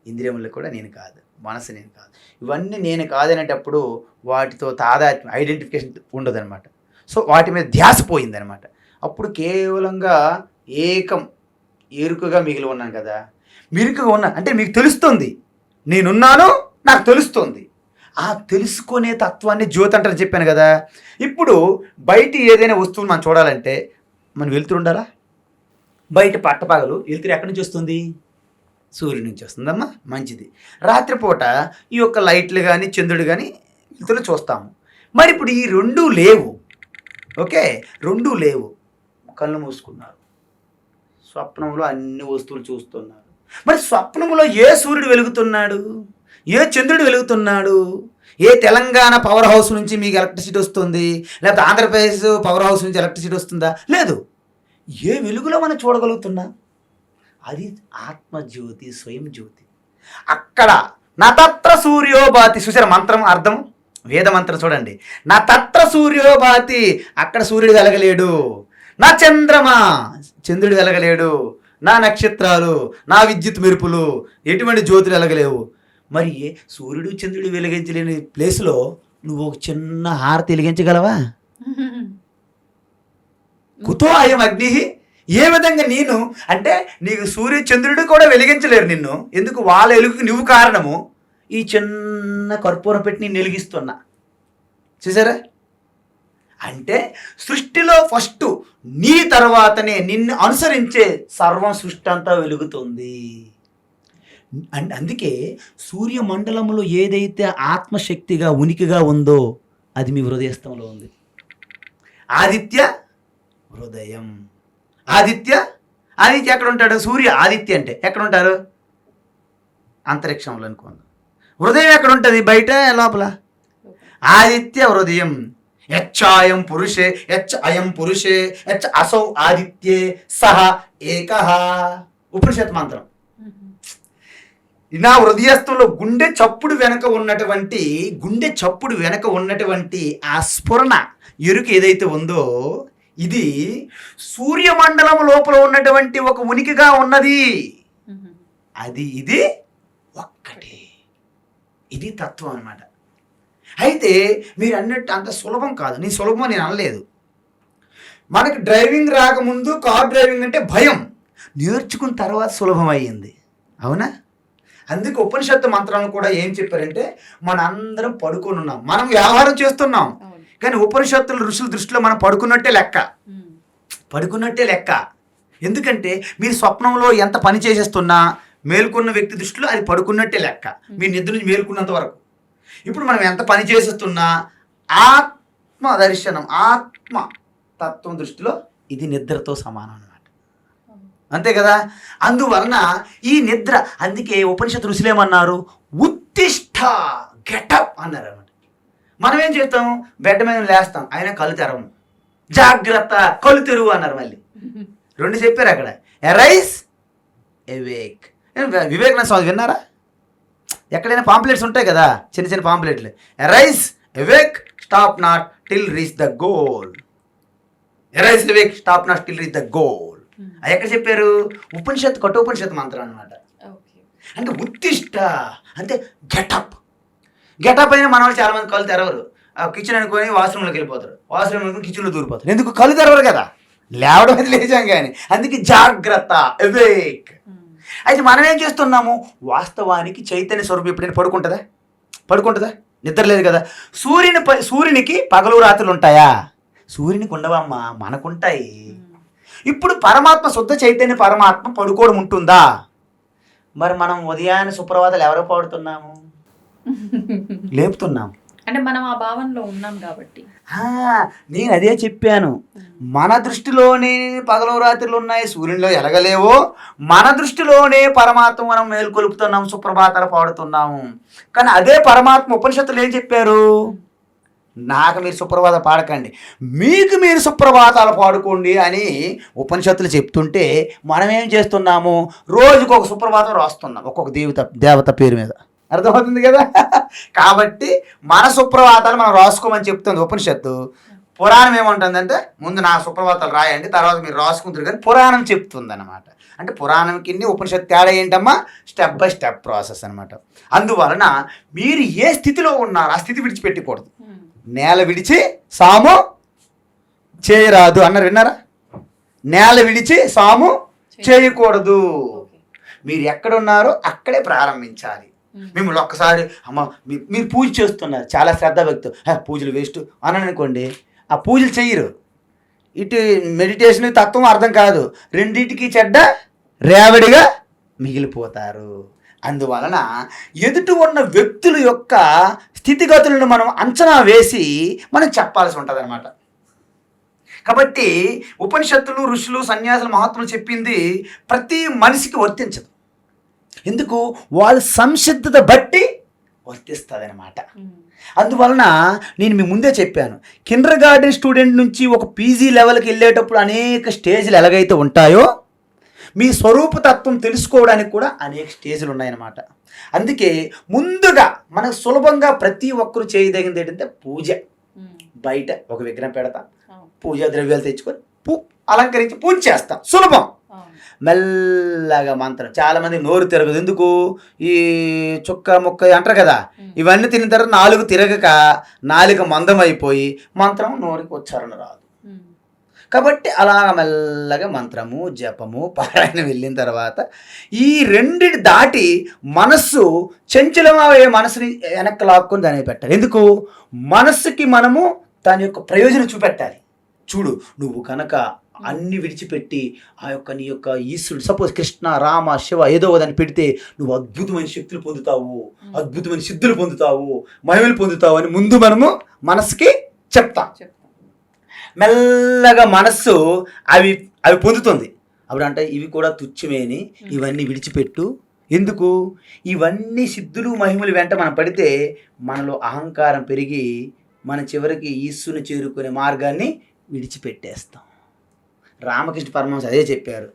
ఇంద్రియములు కూడా నేను కాదు, మనసు నేను కాదు. ఇవన్నీ నేను కాదనేటప్పుడు వాటితో తాదాత్మ్యం, ఐడెంటిఫికేషన్ ఉండదన్నమాట. సో వాటి మీద ధ్యాస పోయిందనమాట. అప్పుడు కేవలంగా ఏకం ఎరుకగా మిగిలి ఉన్నాను కదా. మిరుకుగా ఉన్నాను అంటే మీకు తెలుస్తుంది నేనున్నాను, నాకు తెలుస్తుంది. ఆ తెలుసుకునే తత్వాన్ని జ్యోతి అంటారని చెప్పాను కదా. ఇప్పుడు బయట ఏదైనా వస్తువులు మనం చూడాలంటే మనం వెలుతురు ఉండాలా? బయట పట్టపగలు వెలుతురు ఎక్కడి నుంచి వస్తుంది? సూర్యుడి నుంచి వస్తుందమ్మా, మంచిది. రాత్రిపూట ఈ యొక్క లైట్లు కానీ చంద్రుడు కానీ వెలుతురు చూస్తాము. మరి ఇప్పుడు ఈ 2 లేవు. ఓకే, 2 లేవు. కళ్ళు మూసుకున్నారు, స్వప్నంలో అన్ని వస్తువులు చూస్తున్నారు. మరి స్వప్నంలో ఏ సూర్యుడు వెలుగుతున్నాడు? ఏ చంద్రుడు వెలుగుతున్నాడు? ఏ తెలంగాణ పవర్ హౌస్ నుంచి మీకు ఎలక్ట్రిసిటీ వస్తుంది? లేకపోతే ఆంధ్రప్రదేశ్ పవర్ హౌస్ నుంచి ఎలక్ట్రిసిటీ వస్తుందా? లేదు. ఏ వెలుగులో మనం చూడగలుగుతున్నా? అది ఆత్మజ్యోతి, స్వయం జ్యోతి. అక్కడ నతత్ర సూర్యోభాతి. చూసారా మంత్రం అర్థం? వేద మంత్రం చూడండి. నతత్ర సూర్యోభాతి, అక్కడ సూర్యుడు వెలగలేడు. నా చంద్రమా, చంద్రుడు వెలగలేడు. నా నక్షత్రాలు, నా విద్యుత్ మెరుపులు, ఎటువంటి జ్యోతులు వెలగలేవు. మరి సూర్యుడు చంద్రుడు వెలిగించలేని ప్లేస్లో నువ్వు ఒక చిన్న హారతి వెలిగించగలవా? కుతో అయం అగ్ని. ఏ విధంగా నేను అంటే నీకు సూర్య చంద్రుడు కూడా వెలిగించలేరు నిన్ను. ఎందుకు? వాళ్ళ వెలుగుకి నువ్వు కారణము. ఈ చిన్న కర్పూరం పెట్టి నేను వెలిగిస్తున్నా. చూసారా? అంటే సృష్టిలో ఫస్ట్ నీ తర్వాతనే నిన్ను అనుసరించే సర్వం సృష్టి అంతా వెలుగుతుంది. అందుకే సూర్యమండలంలో ఏదైతే ఆత్మశక్తిగా ఉనికిగా ఉందో అది మీ హృదయస్థంలో ఉంది. ఆదిత్య హృదయం. ఆదిత్య ఎక్కడ ఉంటాడు? సూర్య ఆదిత్య అంటే ఎక్కడ ఉంటారు? అంతరిక్షంలో అనుకోండి. హృదయం ఎక్కడ ఉంటుంది? బయట, లోపల? ఆదిత్య హృదయం. యచ్చాయం పురుషే యచ్చ అయం పురుషే యచ్చ అసౌ ఆదిత్యే సహ ఏకః. ఉపనిషత్ మంత్రం. నా హృదయస్థంలో గుండె చప్పుడు వెనక ఉన్నటువంటి ఆ స్ఫురణ ఎరుక ఏదైతే ఉందో ఇది సూర్యమండలం లోపల ఉన్నటువంటి ఒక ఉనికిగా ఉన్నది. అది ఇది ఒక్కటే. ఇది తత్వం అన్నమాట. అయితే మీరు అన్నట్టు అంత సులభం కాదు. నీ సులభం నేను అనలేదు. మనకి డ్రైవింగ్ రాకముందు కార్ డ్రైవింగ్ అంటే భయం, నేర్చుకున్న తర్వాత సులభం అయ్యింది. అవునా? అందుకే ఉపనిషత్తు మంత్రాలను కూడా ఏం చెప్పారంటే మన అందరం పడుకొని ఉన్నాం, మనం వ్యవహారం చేస్తున్నాం, కానీ ఉపనిషత్తుల ఋషుల దృష్టిలో మనం పడుకున్నట్టే లెక్క. ఎందుకంటే మీరు స్వప్నంలో ఎంత పని చేసేస్తున్నా మేల్కొన్న వ్యక్తి దృష్టిలో అది పడుకున్నట్టే లెక్క, మీ నిద్ర నుంచి మేల్కొన్నంత వరకు. ఇప్పుడు మనం ఎంత పని చేసేస్తున్నా ఆత్మ దర్శనం, ఆత్మ తత్వం దృష్టిలో ఇది నిద్రతో సమానం అన్నమాట. అంతే కదా. అందువలన ఈ నిద్ర, అందుకే ఉపనిషత్తు ఋషులేమన్నారు, ఉత్తిష్ట, గెటప్ అన్నారు అన్నమాట. మనం ఏం చేస్తాం, బెడ్ మీద లేస్తాం, అయినా కళ్ళు తెరవము. జాగ్రత్త, కళ్ళు తెరువు అన్నారు. మళ్ళీ 2 చెప్పారు అక్కడ, ఎరైజ్, ఎవేక్. వివేకానంద స్వామి విన్నారా? ఎక్కడైనా పాంప్లెట్స్ ఉంటాయి కదా, చిన్న చిన్న పాంప్లెట్లు, arise, awake, stop not till reach the goal. Arise, awake, stop not till reach the goal. అది ఎక్కడ చెప్పారు? ఉపనిషత్తు, కఠోపనిషత్తు మంత్రం అనమాట. అంటే ఉత్తిష్ట అంటే గెటప్. గెటప్ అయినా మన వాళ్ళు చాలా మంది కళ్ళు తెరవరు. కిచెన్ అనుకొని వాష్రూమ్లోకి వెళ్ళిపోతారు, వాష్రూమ్ అనుకుని కిచెన్లో దూరిపోతారు. ఎందుకు? కళ్ళు తెరవరు కదా, లేవడం అది లేచాం కానీ. అందుకే జాగ్రత్త, అవేక్. అయితే మనం ఏం చేస్తున్నాము, వాస్తవానికి చైతన్య స్వరూపం ఎప్పుడైనా పడుకుంటుందా? నిద్ర లేదు కదా. సూర్యునికి పగలు రాత్రులు ఉంటాయా? సూర్యునికి ఉండవమ్మా, మనకుంటాయి. ఇప్పుడు పరమాత్మ, శుద్ధ చైతన్య పరమాత్మ పడుకోవడం ఉంటుందా? మరి మనం ఉదయాన్నే సుప్రభాతాలు ఎవరో పాడుతున్నాము, లేపుతున్నాం. అంటే మనం ఆ భావనలో ఉన్నాం కాబట్టి. నేను అదే చెప్పాను, మన దృష్టిలోనే పగలు రాత్రులు ఉన్నాయి, సూర్యునిలో ఎలగలేవో, మన దృష్టిలోనే పరమాత్మ మనం మేల్కొలుపుతున్నాం, సుప్రభాతాలు పాడుతున్నాము. కానీ అదే పరమాత్మ ఉపనిషత్తులు ఏం చెప్పారు, నాకు మీరు సుప్రభాతాలు పాడకండి, మీకు మీరు సుప్రభాతాలు పాడుకోండి అని ఉపనిషత్తులు చెప్తుంటే మనం ఏం చేస్తున్నాము, రోజుకు ఒక సుప్రభాతం రాస్తున్నాం ఒక్కొక్క దేవత పేరు మీద. అర్థమవుతుంది కదా. కాబట్టి మన సుప్రభాతాలు మనం రాసుకోమని చెప్తుంది ఉపనిషత్తు. పురాణం ఏమంటుందంటే, ముందు నా సుప్రభాతాలు రాయండి, తర్వాత మీరు రాసుకుంటారు కానీ పురాణం చెప్తుంది అనమాట. అంటే పురాణంకి ఉపనిషత్తు తేడా ఏంటమ్మా, స్టెప్ బై స్టెప్ ప్రాసెస్ అనమాట. అందువలన మీరు ఏ స్థితిలో ఉన్నారో ఆ స్థితి విడిచిపెట్టకూడదు. నేల విడిచి సాము చేయరాదు అన్నారు, విన్నారా? నేల విడిచి సాము చేయకూడదు. మీరు ఎక్కడున్నారో అక్కడే ప్రారంభించాలి. మిమ్మల్ని ఒక్కసారి అమ్మ మీరు పూజ చేస్తున్నారు, చాలా శ్రద్ధ భక్తి, పూజలు వేస్ట్ అని అనుకోండి, ఆ పూజలు చెయ్యరు. ఇటు మెడిటేషన్ తత్వం అర్థం కాదు, రెండింటికి చెడ్డ రేవడిగా మిగిలిపోతారు. అందువలన ఎదుటి ఉన్న వ్యక్తుల యొక్క స్థితిగతులను మనం అంచనా వేసి మనం చెప్పాల్సి ఉంటుంది అనమాట. కాబట్టి ఉపనిషత్తులు, ఋషులు, సన్యాసులు, మహాత్ములు చెప్పింది ప్రతి మనిషికి వర్తించదు. ఎందుకు? వాళ్ళ సంసిద్ధత బట్టి వర్తిస్తుంది అనమాట. అందువలన నేను మీ ముందే చెప్పాను, కిండర్ గార్డెన్ స్టూడెంట్ నుంచి ఒక పీజీ లెవెల్కి వెళ్ళేటప్పుడు అనేక స్టేజ్లు ఎలాగైతే ఉంటాయో, మీ స్వరూపతత్వం తెలుసుకోవడానికి కూడా అనేక స్టేజ్లు ఉన్నాయన్నమాట. అందుకే ముందుగా మనకు సులభంగా ప్రతి ఒక్కరు చేయదగింది ఏంటంటే పూజ. బయట ఒక విగ్రహం పెడతాం, పూజా ద్రవ్యాలు తెచ్చుకొని అలంకరించి పూజ చేస్తాం, సులభం. మెల్లగా మంత్రం, చాలామంది నోరు తిరగదు. ఎందుకు? ఈ చుక్క ముక్క అంటారు కదా, ఇవన్నీ తిన్న తర్వాత నాలుగు తిరగక నాలుక మందం అయిపోయి మంత్రం నోరుకి ఉచ్చారణ రాదు. కాబట్టి అలా మెల్లగా మంత్రము, జపము, పారాయణ వెళ్ళిన తర్వాత ఈ రెండిటి దాటి మనస్సు చంచలమయ్యే మనసుని వెనక్కి లాక్కొని దాన్ని పెట్టాలి. ఎందుకు? మనస్సుకి మనము దాని యొక్క ప్రయోజనం చూపెట్టాలి. చూడు, నువ్వు కనుక అన్ని విడిచిపెట్టి ఆ యొక్క నీ యొక్క ఈశ్వరుడు, సపోజ్ కృష్ణ, రామ, శివ ఏదో దాన్ని పెడితే నువ్వు అద్భుతమైన శక్తులు పొందుతావు, అద్భుతమైన సిద్ధులు పొందుతావు, మహిమలు పొందుతావు అని ముందు మనము మనసుకి చెప్తాం. మెల్లగా మనస్సు అవి పొందుతుంది. అప్పుడు అంటే ఇవి కూడా తుచ్చమేని, ఇవన్నీ విడిచిపెట్టు. ఎందుకు? ఇవన్నీ సిద్ధులు, మహిమలు వెంట మనం పడితే మనలో అహంకారం పెరిగి మన చివరికి ఈశ్వరుని చేరుకునే మార్గాన్ని విడిచిపెట్టేస్తాం. రామకృష్ణ పరమహంస అదే చెప్పారు,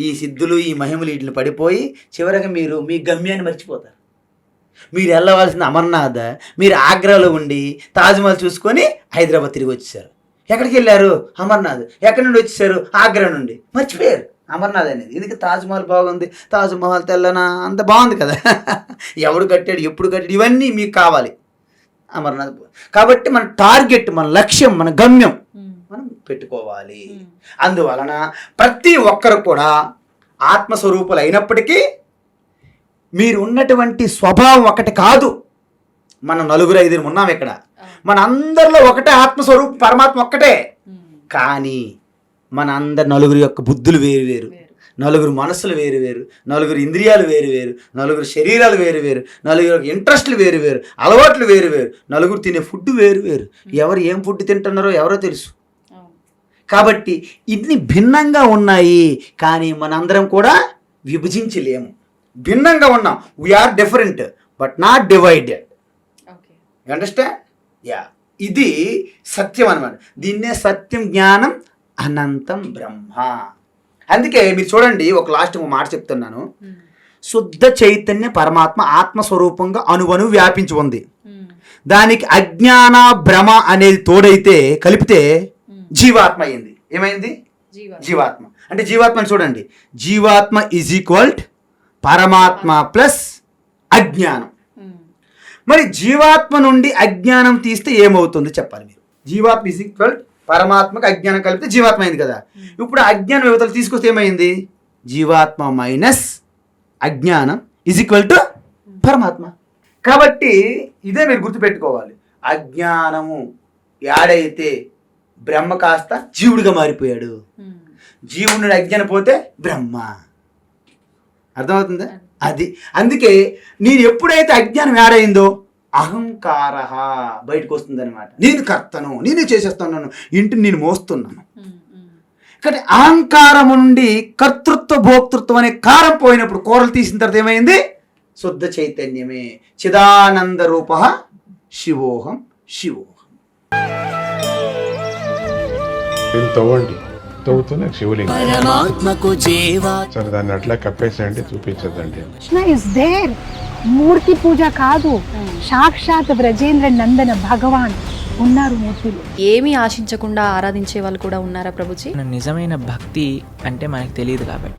ఈ సిద్ధులు, ఈ మహిమలు వీటిని పడిపోయి చివరికి మీరు మీ గమ్యాన్ని మర్చిపోతారు. మీరు వెళ్ళవలసిన అమర్నాథ్, మీరు ఆగ్రాలో ఉండి తాజ్మహల్ చూసుకొని హైదరాబాద్ తిరిగి వచ్చేసారు. ఎక్కడికి వెళ్ళారు? అమర్నాథ్. ఎక్కడి నుండి వచ్చేసారు? ఆగ్రా నుండి. మర్చిపోయారు అమర్నాథ్ అనేది. ఎందుకు? తాజ్మహల్ బాగుంది, తాజ్మహల్ తెల్లనా అంత బాగుంది కదా, ఎవడు కట్టాడు, ఎప్పుడు కట్టాడు, ఇవన్నీ మీకు కావాలి. అమర్నాథ్. కాబట్టి మన టార్గెట్, మన లక్ష్యం, మన గమ్యం మనం పెట్టుకోవాలి. అందువలన ప్రతి ఒక్కరు కూడా ఆత్మస్వరూపులు అయినప్పటికీ మీరు ఉన్నటువంటి స్వభావం ఒకటి కాదు. మనం 4-5 ఉన్నాం ఇక్కడ. మన అందరిలో ఒకటే ఆత్మస్వరూపం, పరమాత్మ ఒక్కటే. కానీ మన అందరి నలుగురు యొక్క బుద్ధులు వేరు వేరు, నలుగురు మనసులు వేరు వేరు, నలుగురు ఇంద్రియాలు వేరు వేరు, నలుగురు శరీరాలు వేరు వేరు, నలుగురు ఇంట్రెస్ట్లు వేరు వేరు, అలవాట్లు వేరు వేరు, నలుగురు తినే ఫుడ్ వేరు వేరు. ఎవరు ఏం ఫుడ్ తింటున్నారో ఎవరో తెలుసు. కాబట్టి ఇన్ని భిన్నంగా ఉన్నాయి, కానీ మనందరం కూడా విభజించలేము. భిన్నంగా ఉన్నాం. We are different but not divided. You understand? Yeah, ఇది సత్యం అన్నమాట. దీన్నే సత్యం, జ్ఞానం, అనంతం బ్రహ్మ. అందుకే మీరు చూడండి, ఒక లాస్ట్ మాట చెప్తున్నాను. శుద్ధ చైతన్య పరమాత్మ ఆత్మస్వరూపంగా అణువణు వ్యాపించి ఉంది. దానికి అజ్ఞాన భ్రమ అనేది తోడైతే కలిపితే జీవాత్మ అయింది. ఏమైంది? జీవాత్మ. అంటే జీవాత్మని చూడండి, జీవాత్మ ఈజ్ ఈక్వల్ పరమాత్మ ప్లస్ అజ్ఞానం. మరి జీవాత్మ నుండి అజ్ఞానం తీస్తే ఏమవుతుంది చెప్పాలి మీరు. జీవాత్మ ఈజ్ ఈక్వల్ పరమాత్మకు అజ్ఞానం కలిపితే జీవాత్మ అయింది కదా. ఇప్పుడు అజ్ఞానం యువతలు తీసుకొస్తే ఏమైంది? జీవాత్మ మైనస్ అజ్ఞానం ఈజ్ ఈక్వల్ టు పరమాత్మ. కాబట్టి ఇదే మీరు గుర్తుపెట్టుకోవాలి. అజ్ఞానము యాడైతే బ్రహ్మ కాస్త జీవుడిగా మారిపోయాడు. జీవుడి నుండి అజ్ఞానం పోతే బ్రహ్మ. అర్థమవుతుందా? అది అందుకే నేను ఎప్పుడైతే అజ్ఞానం యాడైందో అహంకార బయటకు వస్తుంది అనమాట. నేను కర్తను, నేనే చేసేస్తున్నాను, ఇంటిని నేను మోస్తున్నాను. కానీ అహంకారం నుండి కర్తృత్వ భోక్తృత్వం అనే కారం పోయినప్పుడు, కూరలు తీసిన తర్వాత ఏమైంది? శుద్ధ చైతన్యమే. చిదానంద రూప శివోహం శివోహం. దీన్ని తవ్వండి, తవ్వుతూనే శివలింగం. సరే, దాన్ని అట్లా కప్పేసేయండి, చూపించదండి. Krishna is there. మూర్తి పూజ కాదు, సాక్షాత్ బ్రజేంద్ర నందన భగవాన్ ఉన్నారు మూర్తిలో. ఏమీ ఆశించకుండా ఆరాధించే వాళ్ళు కూడా ఉన్నారా ప్రభుజీ? నిజమైన భక్తి అంటే మనకు తెలియదు కాబట్టి